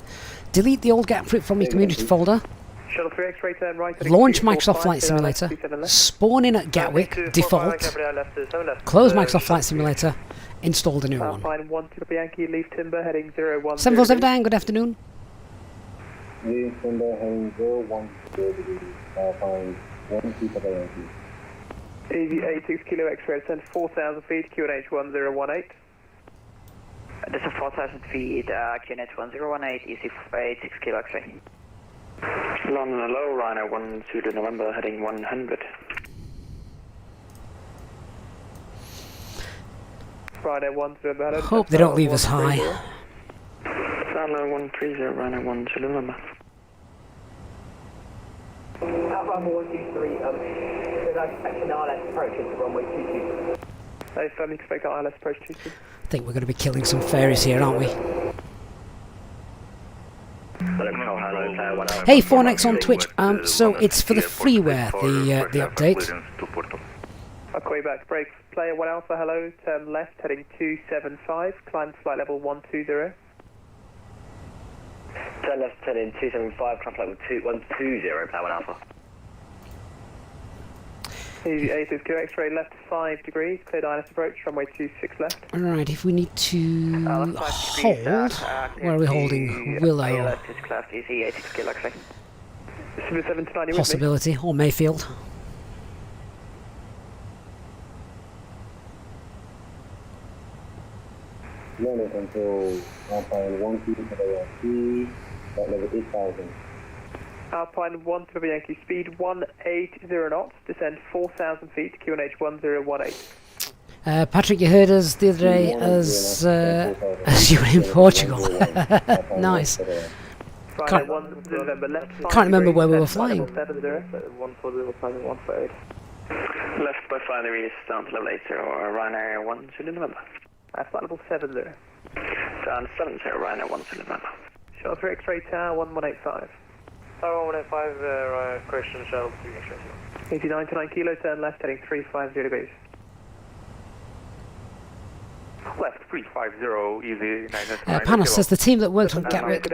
delete the old Gatwick from your community folder. Shuttle 3 X-ray turn right. Launch Microsoft Flight Simulator, spawn in at Gatwick, default, close Microsoft Flight Simulator, install the new one. Alpine 1 Papa Yankee, leave timber heading 010. 747 Dan, good afternoon. Leave timber heading 010 degrees, Alpine 1 Papa Yankee. Easy 86 kilo X-ray, send 4,000 feet, QNH 1018. This is 4,000 feet, QNH 1018, easy 86 kilo X-ray. London hello, Rhino 1 Zulu November, heading 100. Friday 1 November. Hope they don't leave us high. Salo 130, Rhino 1 Zulu November. Alpha 123, there's an expectation ILS approach into runway 22. They firmly expect ILS approach 22. I think we're going to be killing some fairies here, aren't we? Hey, Fornex on Twitch. So it's for the freeware, the update. I'll call you back. Break. Player 1 Alpha, hello. Turn left, heading 275. Climb flight level 120. Turn left, heading 275. Climb flight level 120. Player 1 Alpha. Easy 86 kilo X-ray left 5 degrees. Cleared ILS approach. Runway 26 left. Alright, if we need to hold, where are we holding? Willow. Easy 86 kilo X-ray. 7 to 90 Possibility, or Mayfield. Running control, Alpine 1 Papa Yankee, flight level 8,000. Alpine 1 Papa Yankee, speed 180 knots, descend 4,000 feet, QNH 1018. Patrick, you heard us the other day as you were in Portugal. Nice. Can't remember where we were flying. Left by final release down to level 80, Ryanair 1 Zulu November. Flight level 70. Down 70, Ryanair 1 Zulu November. Shuttle 3 X-ray tower 1185. Tower 185, correction, shuttle 3 X-ray. 89 to 9 kilo, turn left heading 350 degrees. Left 350, easy 999. Panos says the team that worked on Gatwick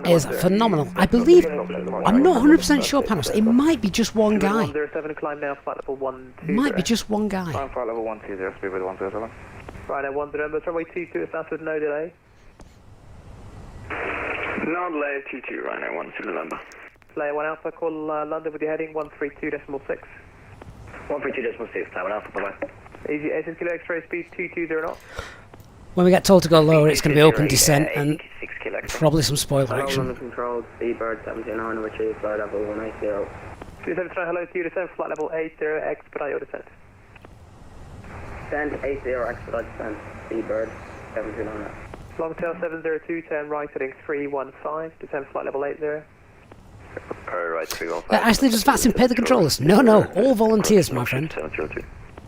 is phenomenal. I believe, I'm not 100% sure, Panos, it might be just one guy. 107, climb now, flight level 120. Might be just one guy. Climb flight level 120, speed with 107. Right now, 10, runway 22 is south with no delay. No delay, 22, right now, 1 to November. Layer 1 Alpha, call London with your heading 132.6. 132.6, Tower Alpha, bye-bye. Easy 8 kilo X-ray speed 220 knots. When we get told to go lower, it's going to be open descent and probably some spoiler action. London controlled, Seabird 729, retrieve flight level 180. 279, hello to you, descent, flight level 80, expedite your descent. Descent 80, expedite descent, Seabird 729. Long tail 702, turn right, heading 315, descend flight level 80. Right, 315. Actually, does VATSIM pay the controllers? No, no, all volunteers, my friend.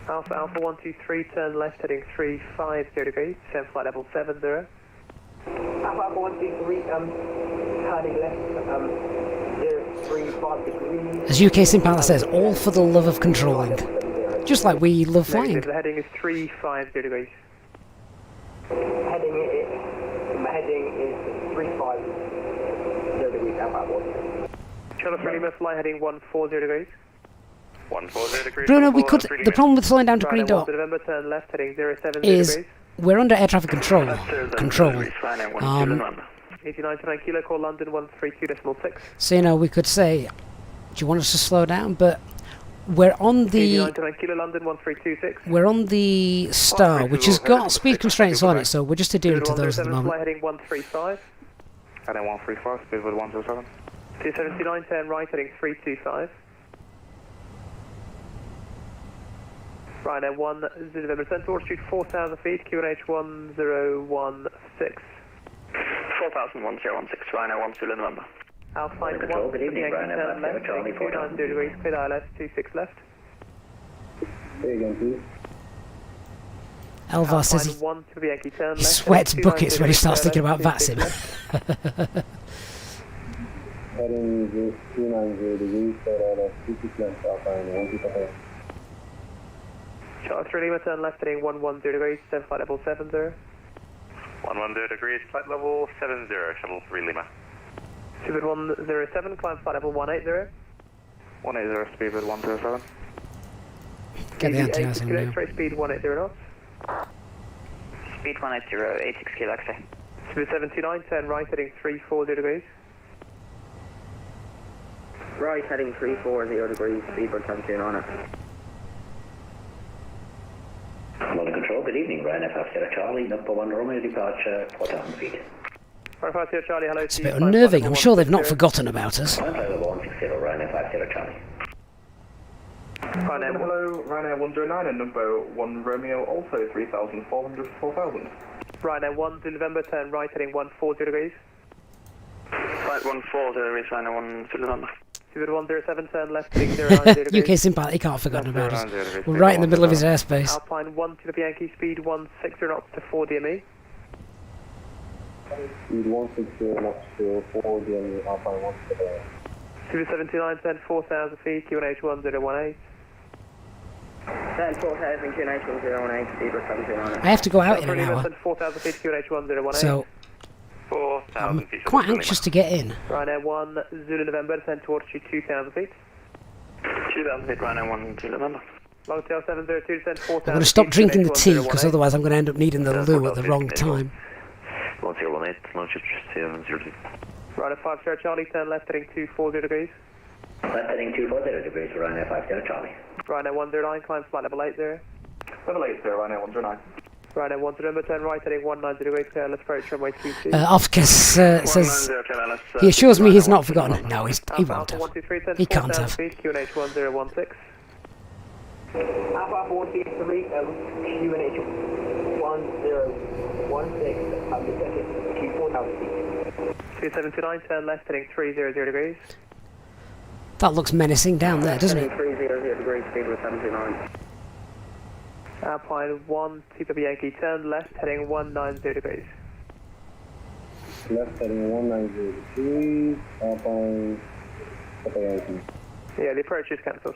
Alpha, Alpha 123, turn left, heading 350 degrees, descend flight level 70. Alpha, Alpha 123, turning left, 035 degrees. As UK Sim Pilot says, all for the love of controlling. Just like we love flying. The heading is 350 degrees. Heading is 350 degrees, Alpha 1. Channel 3 Lima, fly heading 140 degrees. 140 degrees. Bruno, we could. The problem with slowing down to green dot November, turn left, heading 070 is degrees. we're under air traffic control. 89 kilo, call London 132.6. So you know, we could say, do you want us to slow down? But we're on the 89 kilo, London 1326. we're on the Star, which has got speed constraints on it, so we're just adhering to those at the moment. Fly heading 135. Heading 135, speed with 107. 279, turn right, heading 325. Right now, 1 November, descent to altitude 4,000 feet, QNH 1016. 4,1016, right now, 1 to November. Alpine 1, good evening, right now, left, 290 degrees, clear ILS, 26 left. Say again, please. Elvar says he, 1 to the Yankee, turn left, sweats buckets when he starts thinking about VATSIM. Heading 290 degrees, clear ILS, 26 left, Alpine 125. Charter 3 Lima, turn left, heading 110 degrees, descend flight level 70. 110 degrees, flight level 70, shuttle 3 Lima. Speed 107, climb flight level 180. 180, speed with 107. Get the anti-housing now. X-ray speed 180 knots. Speed 180, 86 kilo X-ray. Speed 79, turn right, heading 340 degrees. Right, heading 340 degrees, Seabird 729. London Control, good evening, Ryan F5 Charlie, number 1 Romeo departure, 4,000 feet. F5 Charlie, hello. It's a bit unnerving. I'm sure they've not forgotten about us. Climb flight level 160, Ryan F5 Charlie. Hello, Ryanair 109 and number 1 Romeo, also 3,400 to 4,000. Ryanair 1 to November, turn right, heading 140 degrees. Flight 140 degrees, Ryanair 1 to November. Speed 107, turn left, heading 090 degrees. UK Sim Pilot, he can't have forgotten about us. We're right in the middle of his airspace. Alpine 1 to the Yankee, speed 160 knots to 4 DME. Speed 160 knots to 4 DME, Alpine 125. Speed 79, turn 4,000 feet, QNH 1018. Turn 4,000, QNH 1018, Seabird 729. I have to go out in an hour, 4,000 feet, QNH 1018. so I'm quite anxious to get in. Ryanair 1 Zulu November, descend to altitude 2,000 feet. 2,000 feet, Ryanair 1 to November. Long tail 702, descend 4,000 I'm going to stop drinking the tea, because otherwise I'm going to end up needing the loo at the wrong time. 1018, longitude 702. Ryanair 5 Sierra Charlie, turn left, heading 240 degrees. Left heading 240 degrees, Ryanair 5 Sierra Charlie. Ryanair 109, climb flight level 80. Level 80, Ryanair 109. Ryanair 1 to November, turn right, heading 190 degrees, let's approach runway 22. Offcast says he assures me he's not forgotten. No, he won't have. He can't have. QNH 1016. Alpha 123, QNH 1016, have the second, keep 4,000 feet. 279, turn left, heading 300 degrees. That looks menacing down there, doesn't it? 300 degrees, speed with 79. Alpine 1, Super Yankee, turn left, heading 190 degrees. Left heading 190 degrees, Alpine, Super Yankee. Yeah, the approach is cancelled.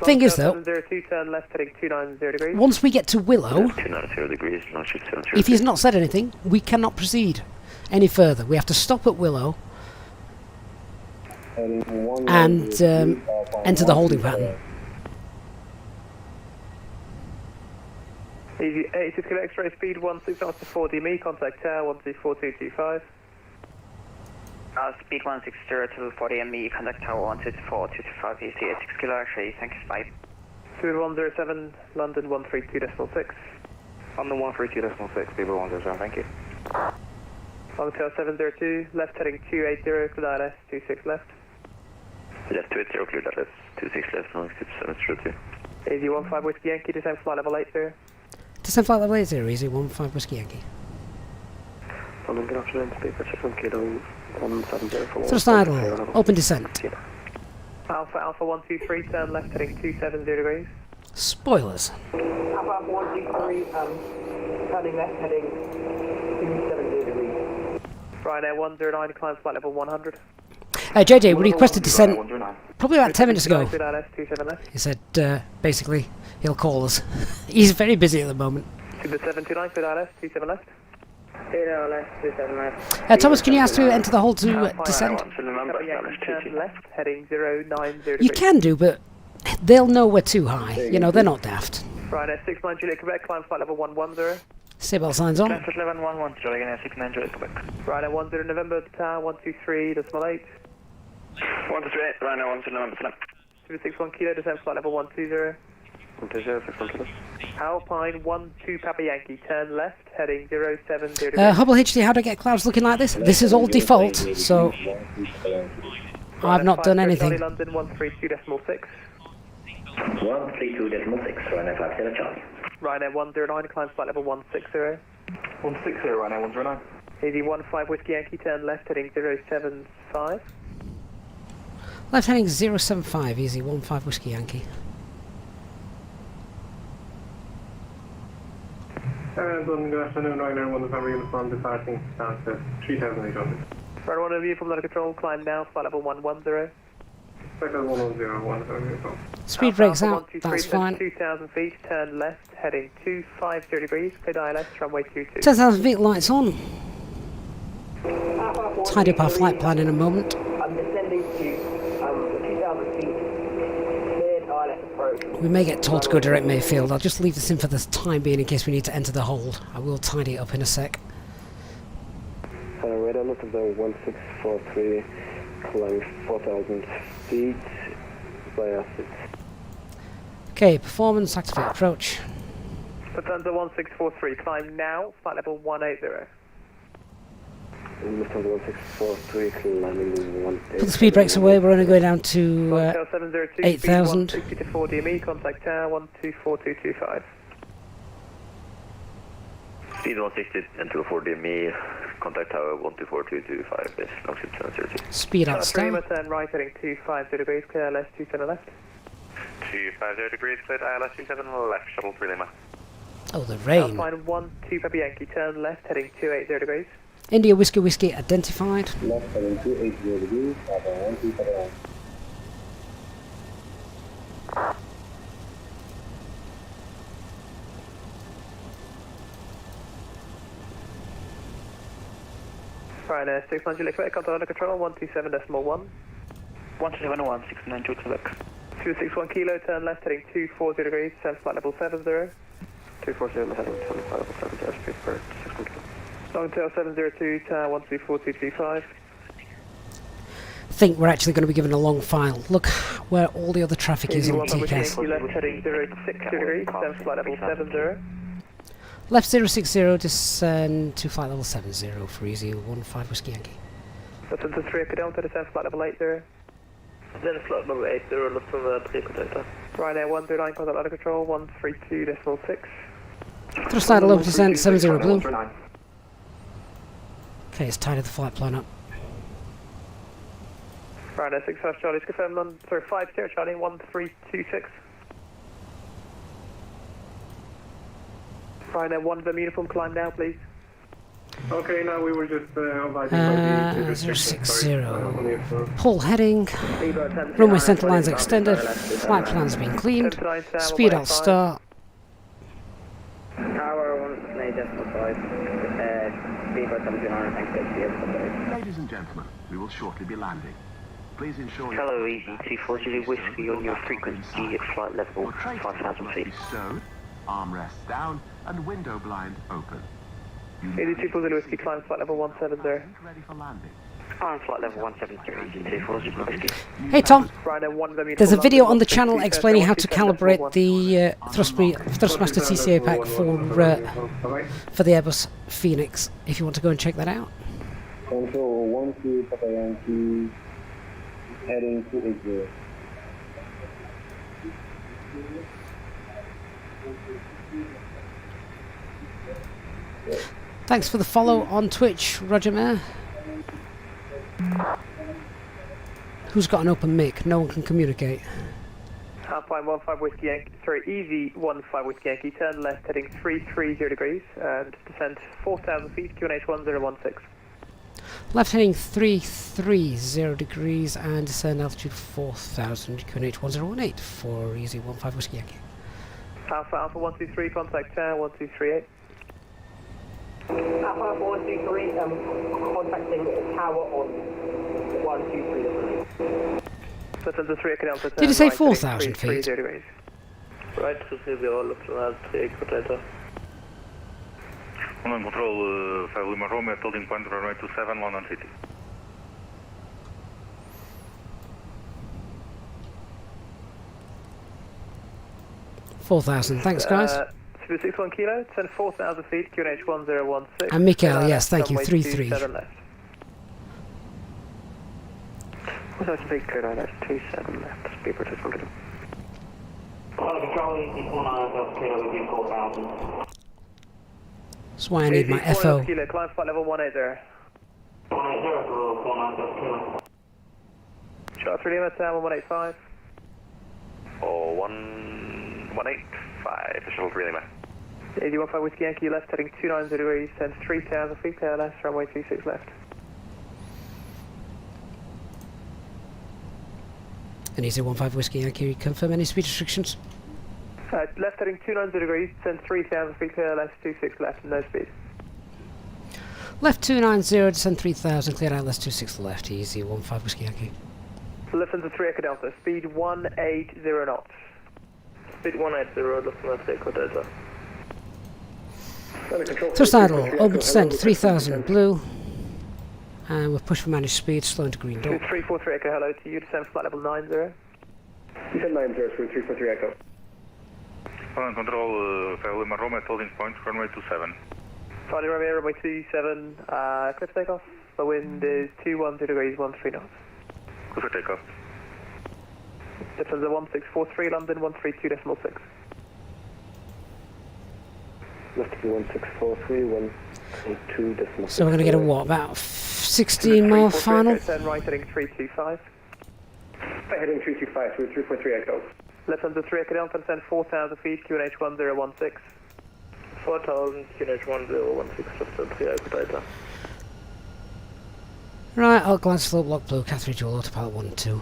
Thing is though, 702, turn left heading 290 degrees. once we get to Willow, 290 degrees, longitude 70. if he's not said anything, we cannot proceed any further. We have to stop at Willow and enter the holding pattern. Easy 86 kilo X-ray speed 16 knots to 4 DME, contact tower 124225. Speed 160 to 40 ME, contact tower 124225, easy 86 kilo X-ray, thank you, bye. Speed 107, London 132.6. London 132.6, people 107, thank you. Longtail 702, left heading 280, clear ILS 26 left. Left 280, clear ILS 26 left, longitude 702. Easy 15 Whiskey Yankee, descend flight level 80. Descend flight level 80, Easy 15 Whiskey Yankee. London, good afternoon, speed for 6 kilo 170. Thrust idle, open descent. Alpha 123, turn left heading 270 degrees. Spoilers. Alpha 123, turning left heading 270 degrees. Ryanair 109, climb flight level 100. JJ, we requested descent probably about 10 minutes ago. 27 left. He said, basically, he'll call us. He's very busy at the moment. Super 729, clear ILS 27 left. Clear ILS 27 left. Thomas, can you ask to enter the hold to descend? Turn left heading 090 degrees. You can do, but they'll know we're too high. You know, they're not daft. Ryanair 69 Juliet Quebec, climb flight level 110. Seatbelt signs on. 1111, Juliet 69 Juliet Quebec. Ryanair 10 November, tower 123.8. 138, Ryanair 10 November, snap. 261 kilo, descend flight level 120. 120, 61 kilo. Alpine 12 Papa Yankee, turn left, heading 070 degrees. Hubble HD, how do I get clouds looking like this? This is all default, so I've not done anything. London 132.6. 132.6, Ryanair 50 Charlie. Ryanair 109, climb flight level 160. 160, Ryanair 109. Easy 15 Whiskey Yankee, turn left, heading 075. Left heading 075, easy 15 Whiskey Yankee. Good afternoon, Ryanair 1 uniform departing Stansted 3800. Right, one of you from Ladder Control, climb now, flight level 110. Second 110, Speed brakes out, 123, that's fine. 2,000 feet, turn left, heading 250 degrees, clear ILS, runway 22. 10,000 feet, lights on. Tidy up our flight plan in a moment. I'm descending to 2,000 feet, cleared ILS approach. We may get told to go direct Mayfield. I'll just leave this in for the time being in case we need to enter the hold. I will tidy it up in a sec. Radar look at the 1643, climb 4,000 feet, via 6. Okay, performance, activate approach. Lufthansa 1643, climb now, flight level 180. Lufthansa 1643, climbing 180. Put the speed brakes away, we're only going down to Hotel 702, 8,000. 160 to 4 DME, contact tower 124225. Speed 160 and to 4 DME, contact tower 124225, this longitude 730. Speed out Prima, start. turn right heading 250 degrees, clear ILS 27 left. 250 degrees, cleared ILS 27 left, shuttle 3 Lima. Oh, the rain. Alpine 12 Papa Yankee, turn left heading 280 degrees. India Whiskey Whiskey identified. Left heading 280 degrees, Papa 1279. Ryanair 69 Juliet Quebec, contact under control 127.1. 171, 69 Juliet Quebec. 261 kilo, turn left heading 240 degrees, send flight level 70. 240, heading 25 level 70, speed for 6 kilo. Longtail 702, tower 124225. I think we're actually going to be given a long file. Look where all the other traffic is on TCAS. Left heading 060 degrees, send flight level 70. Left 060, descend to flight level 70 for easy 15 Whiskey Yankee. Lufthansa 3 Delta, descend flight level 80. Then flight level 80, Lufthansa 3 Delta. Ryanair 109, contact under control 132.6. Thrust idle over descent 70 blue. Okay, it's tidied the flight plan up. Ryanair 65 Charlie, confirm on, 5 Charlie 1326. Ryanair 1 Bermuda, climb now please. Okay, now we were just abiding by the 060. Pull heading. Runway center lines extended. Flight plans being cleaned. Speed out start. Tower 1.5. Speed by 79, thanks to Ladies and gentlemen, we will shortly be landing. Please ensure Hello, Easy 240 Whiskey on your frequency at flight level 5,000 feet. stowed, armrests down, and window blind open. 8240 Whiskey, climb flight level 170. Ready for landing. On flight level 173, Easy 240 Whiskey. Hey Tom, Rhino 1 Bermuda there's a London, video on the 160, channel explaining how to calibrate the Thrustmaster TCA pack for the Airbus Phoenix, if you want to go and check that out. Control 1-2 Papa Yankee, heading to 80. Thanks for the follow on Twitch, Roger Mayer. Who's got an open mic? No one can communicate. Alpine 15 Whiskey Yankee, sorry, Easy 15 Whiskey Yankee, turn left heading 330 degrees and descend 4,000 feet, QNH 1016. Left heading 330 degrees and descend altitude 4,000, QNH 1018 for Easy 15 Whiskey Yankee. Alpha 123, contact tower 1238. Alpha 123, contacting tower on 123. Descend to 3 Delta. Did you say 4,000 feet? Degrees. Right, so we are looking at the equator. On control, 5 Lima Romeo, holding point runway 27, London City. $4,000, thanks guys. 61 kilo, descend 4,000 feet, QNH 1016. And Mikael, yes, thank you, runway 33. 27 left. What's our speed code on that? 27 left, speed British 100. Control Easy 49, kilo with you 4,000. That's why I need my Easy, FO. Kilo, climb flight level 180. 180 for 49, kilo. Shot 3 Lima, tower 185. Or 185, official 3 Lima. 8015 Whiskey Yankee left heading 290 degrees, send 3,000 feet, clear left, runway 26 left. And Easy 15 Whiskey Yankee, confirm any speed restrictions? Left heading 290 degrees, send 3,000 feet, clear left, 26 left, no speed. Left 290, descend 3,000, clear out, left 26 left, Easy 15 Whiskey Yankee. Left into 3 Echo Delta, speed 180 knots. Speed 180, looking at the equator. Thrust idle, open descent 3,000 blue. And we'll push for managed speed, slow into green door. 343 Echo, hello to you, descend flight level 90. You said 90, for 343 Echo. On control, 5 Lima Romeo, holding point runway 27. Friday Romeo, runway 27, clear for takeoff. The wind is 212 degrees, 13 knots. Clear for takeoff. Descends at 1643, London 132.6. Left to be 1643, 182.6. So we're going to get a what, about 16 mile final? Turn right heading 325. Heading 325 through 343 Echo. Left under 3 Echo Delta, descend 4,000 feet, QNH 1016. 4,000, QNH 1016, left at 3 equator. Right, I'll glance slope block blue, Catherine Jewel, autopilot 1 and 2.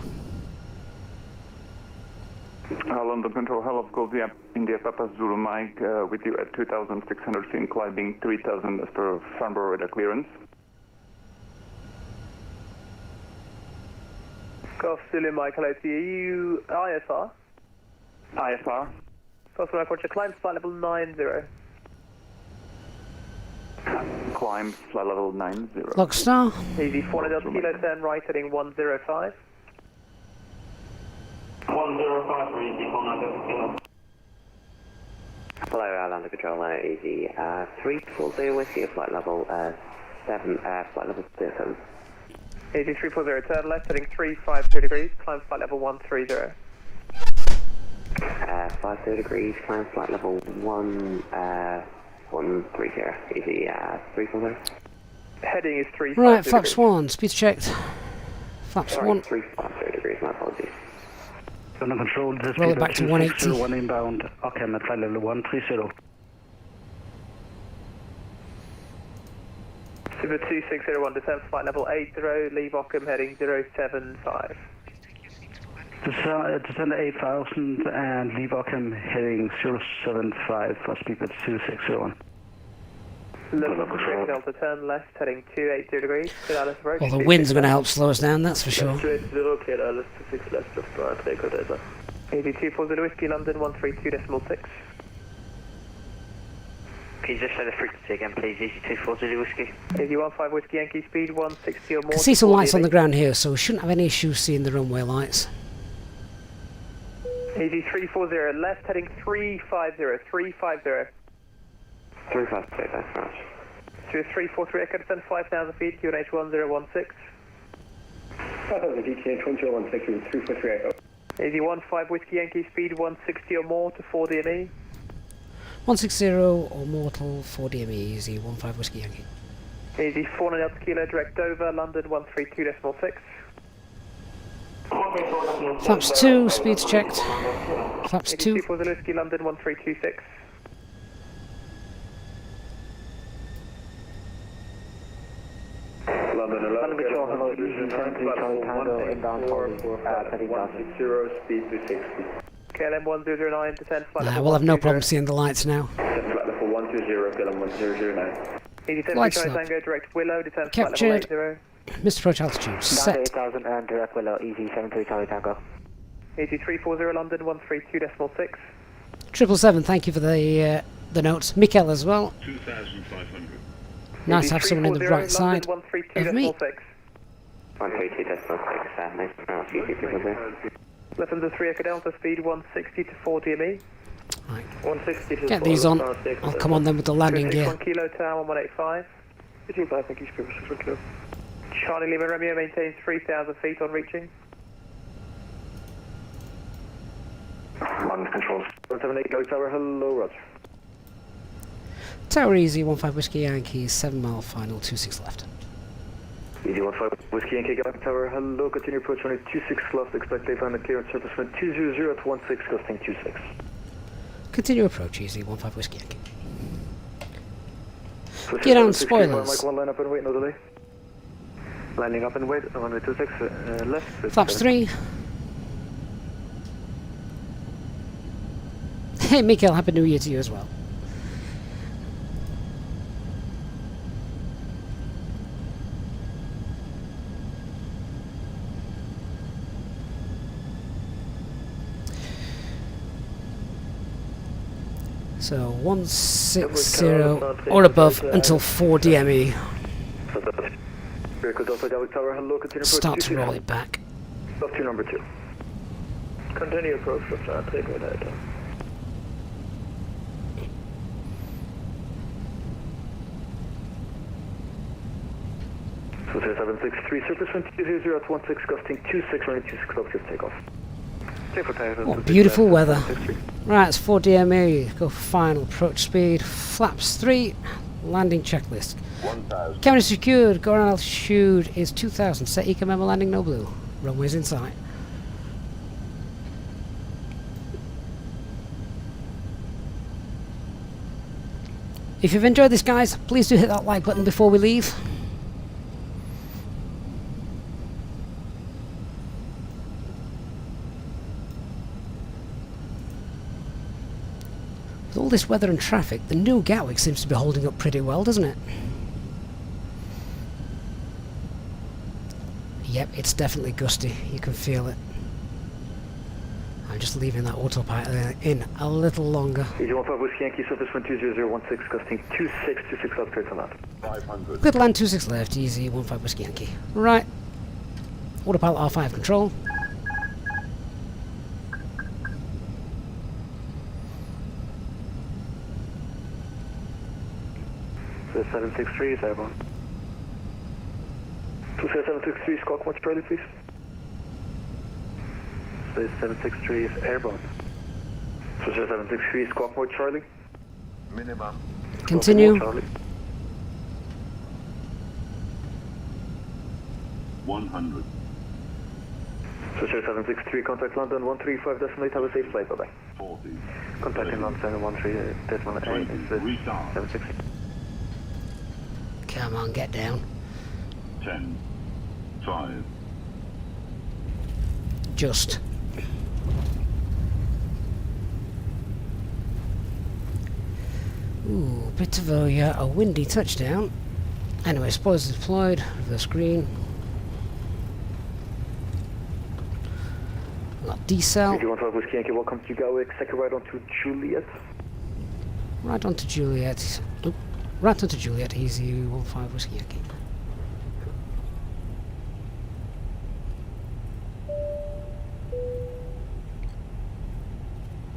London Control, Hello, Gold India Papa Zulu Mike, with you at 2,600 feet, climbing 3,000 as per Farnborough radar clearance. Golf Zulu Mike, hello to you. You IFR? IFR. Golf Mike, Roger, climb flight level 90. Climb flight level 90. Lockstar. Easy 400 kilo, turn right heading 105. 105 for Easy 490 kilo. Hello, London Control, Easy 340 Whiskey, flight level 7, flight level 7. Easy 340, turn left heading 350 degrees, climb flight level 130. 50 degrees, climb flight level 130, Easy 340. Heading is 350 Right, flaps 1, speed checked. Flaps Sorry, 1. 350 degrees, my apologies. Under control, this Roll it back to 180. 1 inbound, okay, I'm at flight level 130. Super 2601, descend flight level 80, leave Ockham heading 075. Descend 8000 and leave Ockham heading 075 for speed at 2601. Delta turn left heading 280 degrees. Approach. Well, the winds are going to help slow us down, that's for sure. 280, clear Alice 26 left, just Takeoff Delta. Easy 240 Whiskey, London 132.6. Can you just say the frequency again, please? Easy 240 Whiskey. Easy 15 Whiskey Yankee, speed 160 or more. I can see some lights on the ground here, so we shouldn't have any issues seeing the runway lights. Easy 340 left heading 350, 350. 350, that's right. To 343, echo descend 5,000 feet, QNH 1016. 5,000 feet, QNH 1016, 343 echo. Easy 15 Whiskey Yankee, speed 160 or more to 4 DME. 160 or more till 4 DME, easy 15 Whiskey Yankee. Easy 4 Delta Kilo, direct Dover, London 132.6. Flaps 2, speeds checked. Flaps 2. 240 Whiskey, London 1326. London 11, Control, hello, Easy 73 Charlie Tango, inbound for 160, speed 260. KLM 1009, descend flight Nah, we'll have no problem seeing the lights now. Descend flight level 120, KLM 1009. Easy 73 Lights Charlie up. Tango, direct Willow, descend Captured. flight level 80. Missed approach altitude, set. 8000 and direct Willow, Easy 73 Charlie Tango. Easy 340 London 132.6. 777, thank you for the notes. Mikel as well. 2,500. Nice to have someone in the right side of me. 132.6, nice to pronounce you, Left under 3 Echo Delta, speed 160 to 4 DME. Right. 160 to Get these on. I'll come on then with the landing gear. 1 Kilo Tower 1185. 55, thank you, Super 6 Kilo. Charlie Lima Romeo maintains 3,000 feet on reaching. London controls. 178 Go Tower, hello, Roger. Tower easy, 15 Whiskey Yankee, 7 mile final, 26 left. Easy 15 Whiskey Yankee Go Tower, hello, continue approach runway 26 left, expect they find the clearance surface wind 200 at 16, gusting 26. Continue approach easy, 15 Whiskey Yankee. Get on spoilers. Mike 1 line up and wait, no delay. Landing up and wait, runway 26 left. Flaps 3. Hey Mikel, Happy New Year to you as well. So 160 or above until 4 DME. Start to roll it back. Up to number 2. Continue approach for Takeoff Delta. So 763, surface wind 200 at 16, gusting 26, running 26 up to takeoff. What beautiful weather. Right, it's 4 DME, go for final approach speed, flaps 3, landing checklist. 1,000. Cabin is secured, ground altitude is 2,000, set eco memo landing no blue, runways in sight. If you've enjoyed this guys, please do hit that like button before we leave. With all this weather and traffic, the new Gatwick seems to be holding up pretty well, doesn't it? Yep, it's definitely gusty. You can feel it. I'm just leaving that autopilot in a little longer. Easy 15 Whiskey Yankee, surface wind 20016, gusting 26 up clear to land. 500. Good land 26 left, easy 15 Whiskey Yankee. Right. Autopilot R5 control. So 763 is airborne. 763 is Cockpit, Charlie, please. So 763 is airborne. So 763 is Cockpit, Charlie. Minimum. Continue. Charlie. 100. So 763, contact London 135.8, have a safe flight, bye-bye. 40. Contacting London 13.8, Restart. 763. Come on, get down. 10, 5. Just. Ooh, bit of a windy touchdown. Anyway, spoilers deployed. Reverse green. Got decel. 315 Whiskey Yankee, welcome to Gatwick. Second right onto Juliet. Right onto Juliet. Oop. Right onto Juliet. Easy 15 Whiskey Yankee.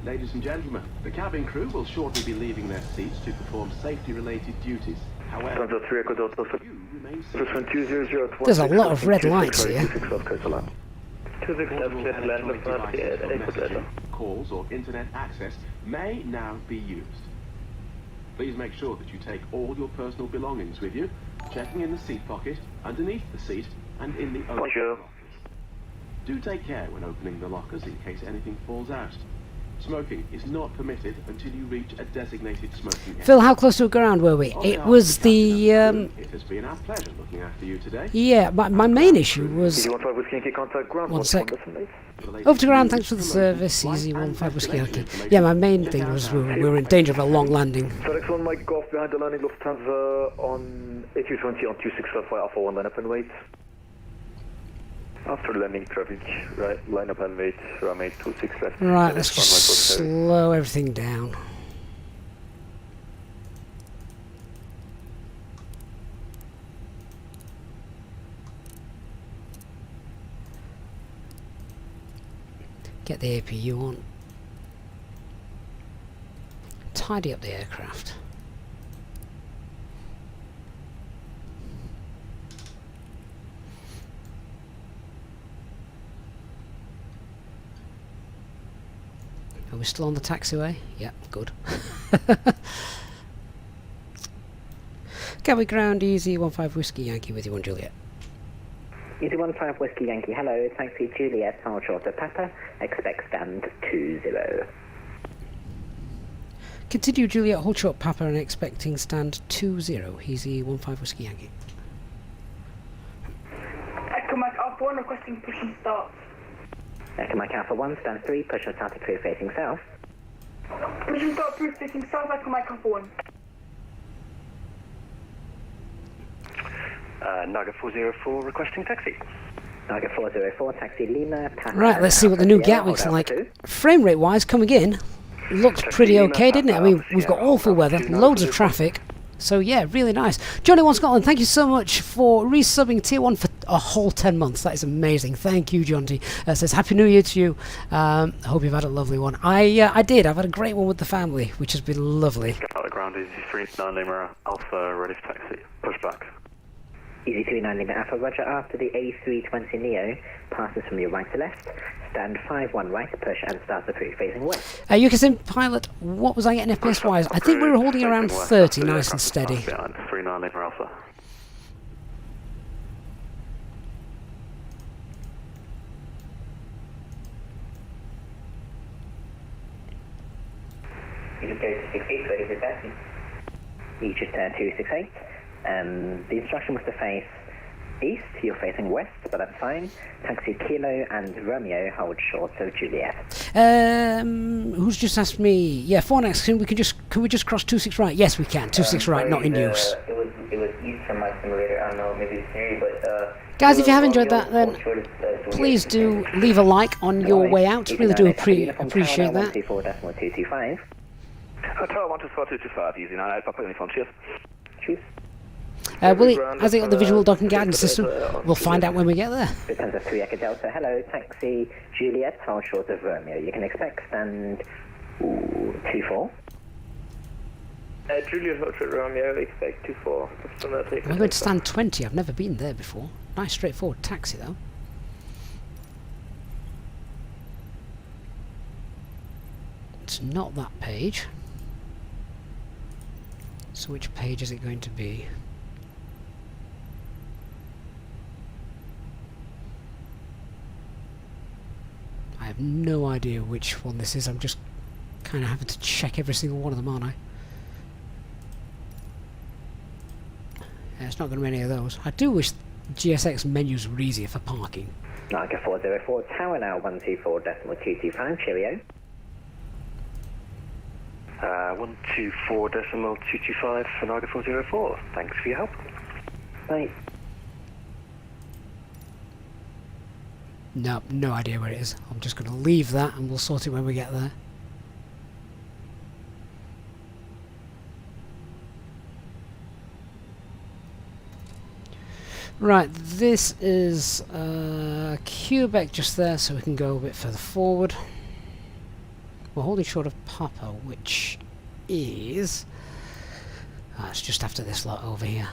Ladies and gentlemen, the cabin crew will shortly be leaving their seats to perform safety-related duties. However, there's a lot of red lights here. Calls or internet access may now be used. Please make sure that you take all your personal belongings with you, checking in the seat pocket, underneath the seat, and in the overhead lockers. Do take care when opening the lockers in case anything falls out. Smoking is not permitted until you reach a designated smoking area. Phil, how close to the ground were we? It was the... It has been our pleasure looking after you today. Yeah, my main issue was... 1 sec. Over to ground, thanks for the service. Easy 15 Whiskey Yankee. Yeah, my main thing was we were in danger of a long landing. FedEx 1 Mike Golf behind the landing, Lufthansa on A320 on 26 left by Alpha 1, line up and wait. After landing traffic, right, line up and wait, runway 26 left. Right, let's just slow everything down. Get the APU on. Tidy up the aircraft. Are we still on the taxiway? Yeah, good. Gatwick ground, easy 15 Whiskey Yankee with you 1 Juliet. Easy 15 Whiskey Yankee, hello, taxi Juliet, hold short of Papa, expect stand 20. Continue Juliet, hold short Papa and expecting stand 20, easy 15 Whiskey Yankee. Echo Mike Alpha 1 requesting push and start. Echo Mike Alpha 1, stand 3, push and start approved facing south. Push and start approved facing south, Echo Mike Alpha 1. Naga 404 requesting taxi. Naga 404, taxi Lima, Papa. Right, let's see what the new Gatwick's like. Frame rate wise, coming in, looked pretty okay, didn't it? I mean, we've got awful weather, loads of traffic. So yeah, really nice. Johnny One Scotland, thank you so much for resubbing Tier 1 for a whole 10 months. That is amazing. Thank you, John T. Says Happy New Year to you. Hope you've had a lovely one. I did. I've had a great one with the family, which has been lovely. Out the ground, Easy 39 Lima Alpha, ready for taxi. Pushback. Easy 39 Lima Alpha, roger. After the A320 Neo passes from your right to left, stand 5-1 right, push and start approved facing west. UKSIM pilot, what was I getting FPS wise? I think we were holding around 30, nice and steady. 39 Lima Alpha. You just go to 68, ready for taxi. You just 268. The instruction was to face east, you're facing west, but that's fine. Taxi Kilo and Romeo hold short of Juliet. Who's just asked me? Yeah, 4next, can we just cross 26 right? Yes, we can. 26 right, not in use. It was east from my simulator. I don't know, maybe it's near, but guys, if you have enjoyed that, then please do leave a like on your way out. Really do appreciate that. 124.225. Tower 124.225, easy 98, Papa Uniform, cheers. Cheers. Has it got the visual docking guidance system? We'll find out when we get there. Lufthansa 3 Echo Delta, hello, taxi Juliet, far short of Romeo. You can expect stand 24. Juliet Hotel Romeo, expect 24. We're going to stand 20, I've never been there before. Nice straightforward taxi though. It's not that page. So which page is it going to be? I have no idea which one this is. I'm just kind of having to check every single one of them, aren't It's not going to be any of those. I do wish GSX menus were easier for parking. Niagara 404, Tower now 124.225, cheerio. 124.225 for Niagara 404. Thanks for your help. Bye. No, no idea where it is. I'm just going to leave that and we'll sort it when we get there. Right, this is Quebec just there, so we can go a bit further forward. We're holding short of Papa, which is... it's just after this lot over here.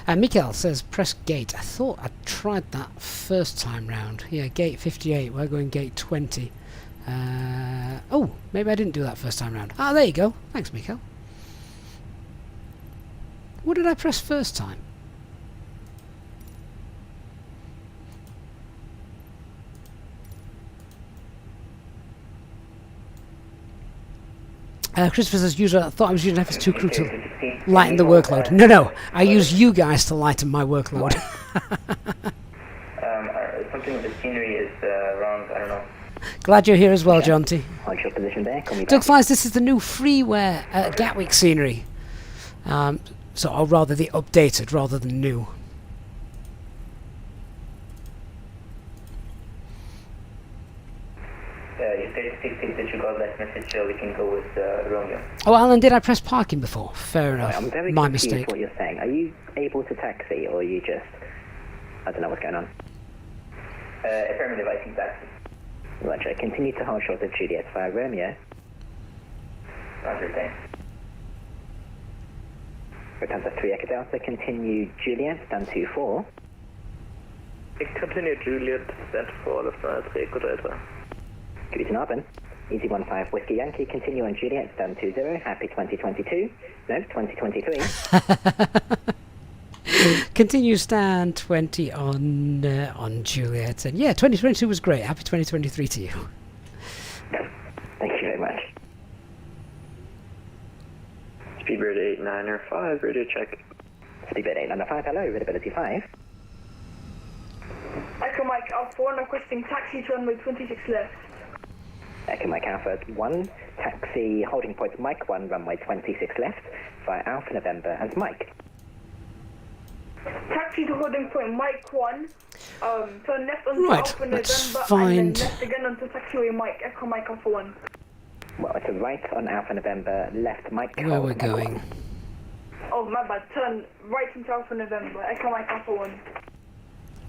Mikael says press gate. I thought I tried that first time round. Yeah, gate 58. We're going gate 20. Oh, maybe I didn't do that first time round. Ah, there you go. Thanks, Mikael. What did I press first time? Christopher says, user, I thought I was using FS2 crew to lighten the workload. No, no, I use you guys to lighten my workload. Something with the scenery is wrong, I don't know. Glad you're here as well, Jonty. Hold your position there. Doug Flies, this is the new FREEWARE Gatwick scenery. Or rather the updated rather than new. You say 16 that you got that message, so we can go with Romeo. Oh, Alan, did I press parking before? Fair enough. I'm very My confused mistake. what you're saying. Are you able to taxi, or are you just... I don't know what's going on. Affirmative, I think taxi. Roger, continue to hold short of Juliet via Romeo. Roger, thanks. Return to 3 Echo Delta, continue Juliet, stand 24. Continue Juliet, stand 4, left 3 Echo Delta. Guten Abend. Easy 15 Whiskey Yankee, continue on Juliet, stand 20, happy 2022. No, 2023. Continue stand 20 on Juliet. And yeah, 2022 was great. Happy 2023 to you. Thank you very much. Speedbird 895, radio check. Speedbird 895, hello, readability 5. Echo Mike Alpha 1 requesting taxi to runway 26 left. Echo Mike Alpha 1, taxi holding point Mike 1, runway 26 left, via Alpha November and Mike. Taxi to holding point Mike 1, turn left onto Right, Alpha let's November find... and then left again onto taxiway Mike, Echo Mike Alpha 1. Well, it's a right on Alpha November, left Mike. Where we're going. Oh, my bad, turn right into Alpha November, Echo Mike Alpha 1.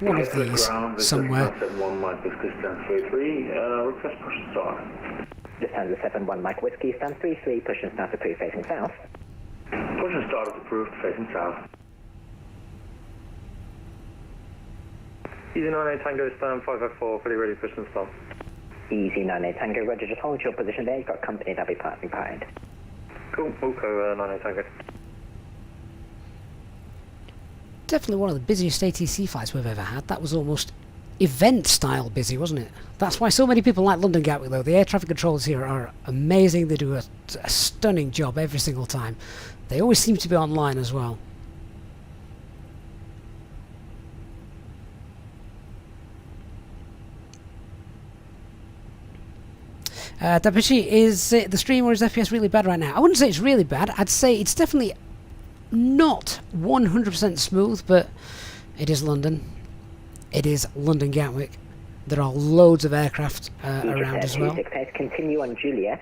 One of these, somewhere. One Mike Whiskey, stand 33, request push and start. Lufthansa 71 Mike Whiskey, stand 33, push and start approved facing south. Push and start is approved facing south. Easy 98 Tango, stand 504, fully ready, push and start. Easy 98 Tango, Roger, just hold your position there, you've got company that'll be parking behind. Cool, Wilco 98 Tango. Definitely one of the busiest ATC flights we've ever had. That was almost event style busy, wasn't it? That's why so many people like London Gatwick though. The air traffic controllers here are amazing. They do a stunning job every single time. They always seem to be online as well. Dapichi, is the stream or is FPS really bad right now? I wouldn't say it's really bad. I'd say it's definitely not 100% smooth, but it is London. It is London Gatwick. There are loads of aircraft around as well. Continue on Juliet,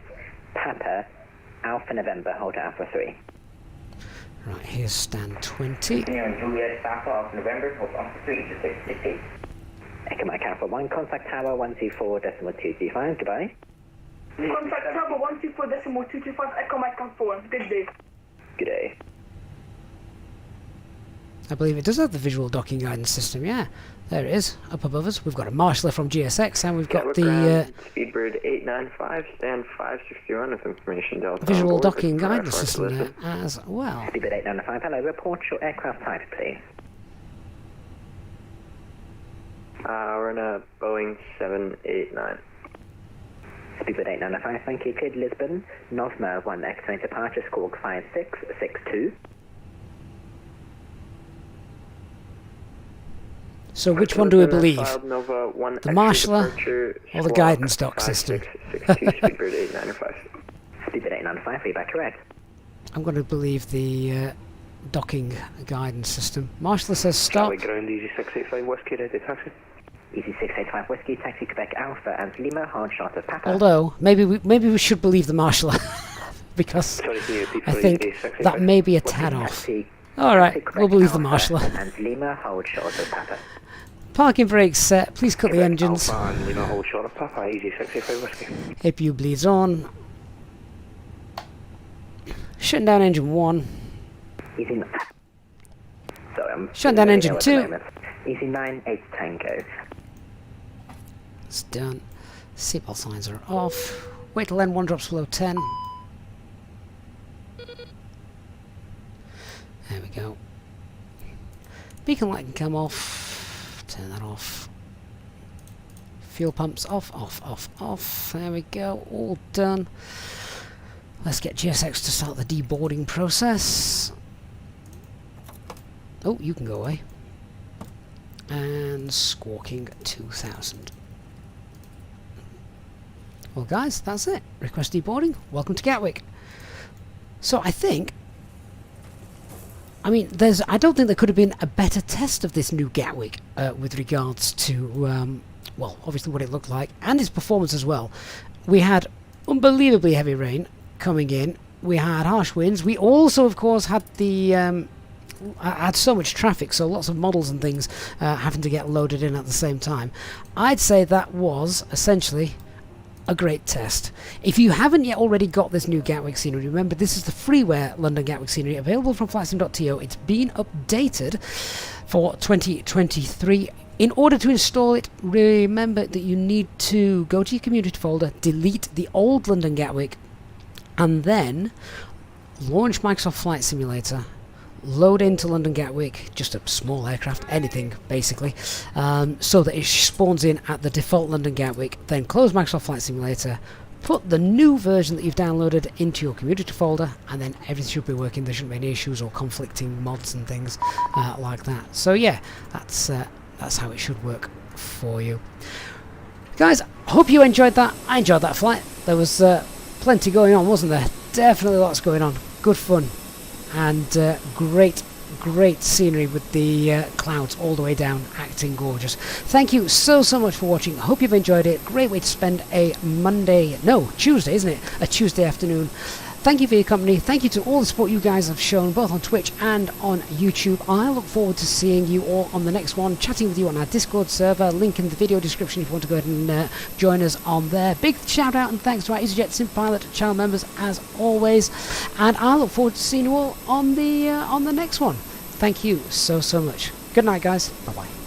Papa, Alpha November, hold Alpha 3. Right, here's stand 20. Continue on Juliet, Papa, Alpha November, hold Alpha 3 to 660. Echo Mike Alpha 1, contact tower 124.225, goodbye. Contact tower 124.225, Echo Mike Alpha 1, good day. Good day. I believe it does have the visual docking guidance system, yeah. There it is, up above us. We've got a marshaller from GSX and we've got the Speedbird 895, stand 561 with information Delta. visual docking guidance system there as well. Speedbird 895, hello, report your aircraft type, please. We're in a Boeing 789. Speedbird 895, thank you. Cleared Lisbon, Nosma 1X, departure, squawk 5662. So which one do we believe? The marshaller or the guidance dock system? Speedbird 895. Speedbird 895, feedback correct. I'm going to believe the docking guidance system. Marshaller says stop. Charlie ground, Easy 685 Whiskey, ready taxi. Easy 685 Whiskey, taxi Quebec Alpha and Lima, hard shot of Papa. Although, maybe we should believe the marshaller, because I think that may be a tad off. Alright, we'll believe the marshaller. And Lima, hold short of Papa. Parking brakes set, please cut the engines. Alpha and Lima, hold short of Papa, Easy 685 Whiskey. APU bleeds on. Shutting down engine 1. Easy 9. Sorry, I'm shutting down engine 2. Easy 9-8 Tango. It's done. Seatbelt signs are off. Wait till N1 drops below 10. There we go. Beacon light can come off. Turn that off. Fuel pumps off, off, off, off. There we go. All done. Let's get GSX to start the deboarding process. Oh, you can go away. And squawking 2000. Well guys, that's it. Request deboarding. Welcome to Gatwick. So I don't think there could have been a better test of this new Gatwick with regards to, well, obviously what it looked like and its performance as well. We had unbelievably heavy rain coming in. We had harsh winds. We also, of course, had the had so much traffic, so lots of models and things having to get loaded in at the same time. I'd say that was essentially a great test. If you haven't yet already got this new Gatwick scenery, remember this is the freeware London Gatwick scenery available from flightsim.to. It's been updated for 2023. In order to install it, remember that you need to go to your community folder, delete the old London Gatwick, and then launch Microsoft Flight Simulator, load into London Gatwick, just a small aircraft, anything basically, so that it spawns in at the default London Gatwick, then close Microsoft Flight Simulator, put the new version that you've downloaded into your community folder, and then everything should be working. There shouldn't be any issues or conflicting mods and things like that. So yeah, that's how it should work for you. Guys, hope you enjoyed that. I enjoyed that flight. There was plenty going on, wasn't there? Definitely lots going on. Good fun. And great scenery with the clouds all the way down, acting gorgeous. Thank you so much for watching. I hope you've enjoyed it. Great way to spend a Tuesday, isn't it? A Tuesday afternoon. Thank you for your company. Thank you to all the support you guys have shown, both on Twitch and on YouTube. I look forward to seeing you all on the next one, chatting with you on our Discord server. Link in the video description if you want to go ahead and join us on there. Big shout out and thanks to our Easyjet Sim Pilot channel members as always. And I look forward to seeing you all on the next one. Thank you so much. Good night, guys. Bye bye.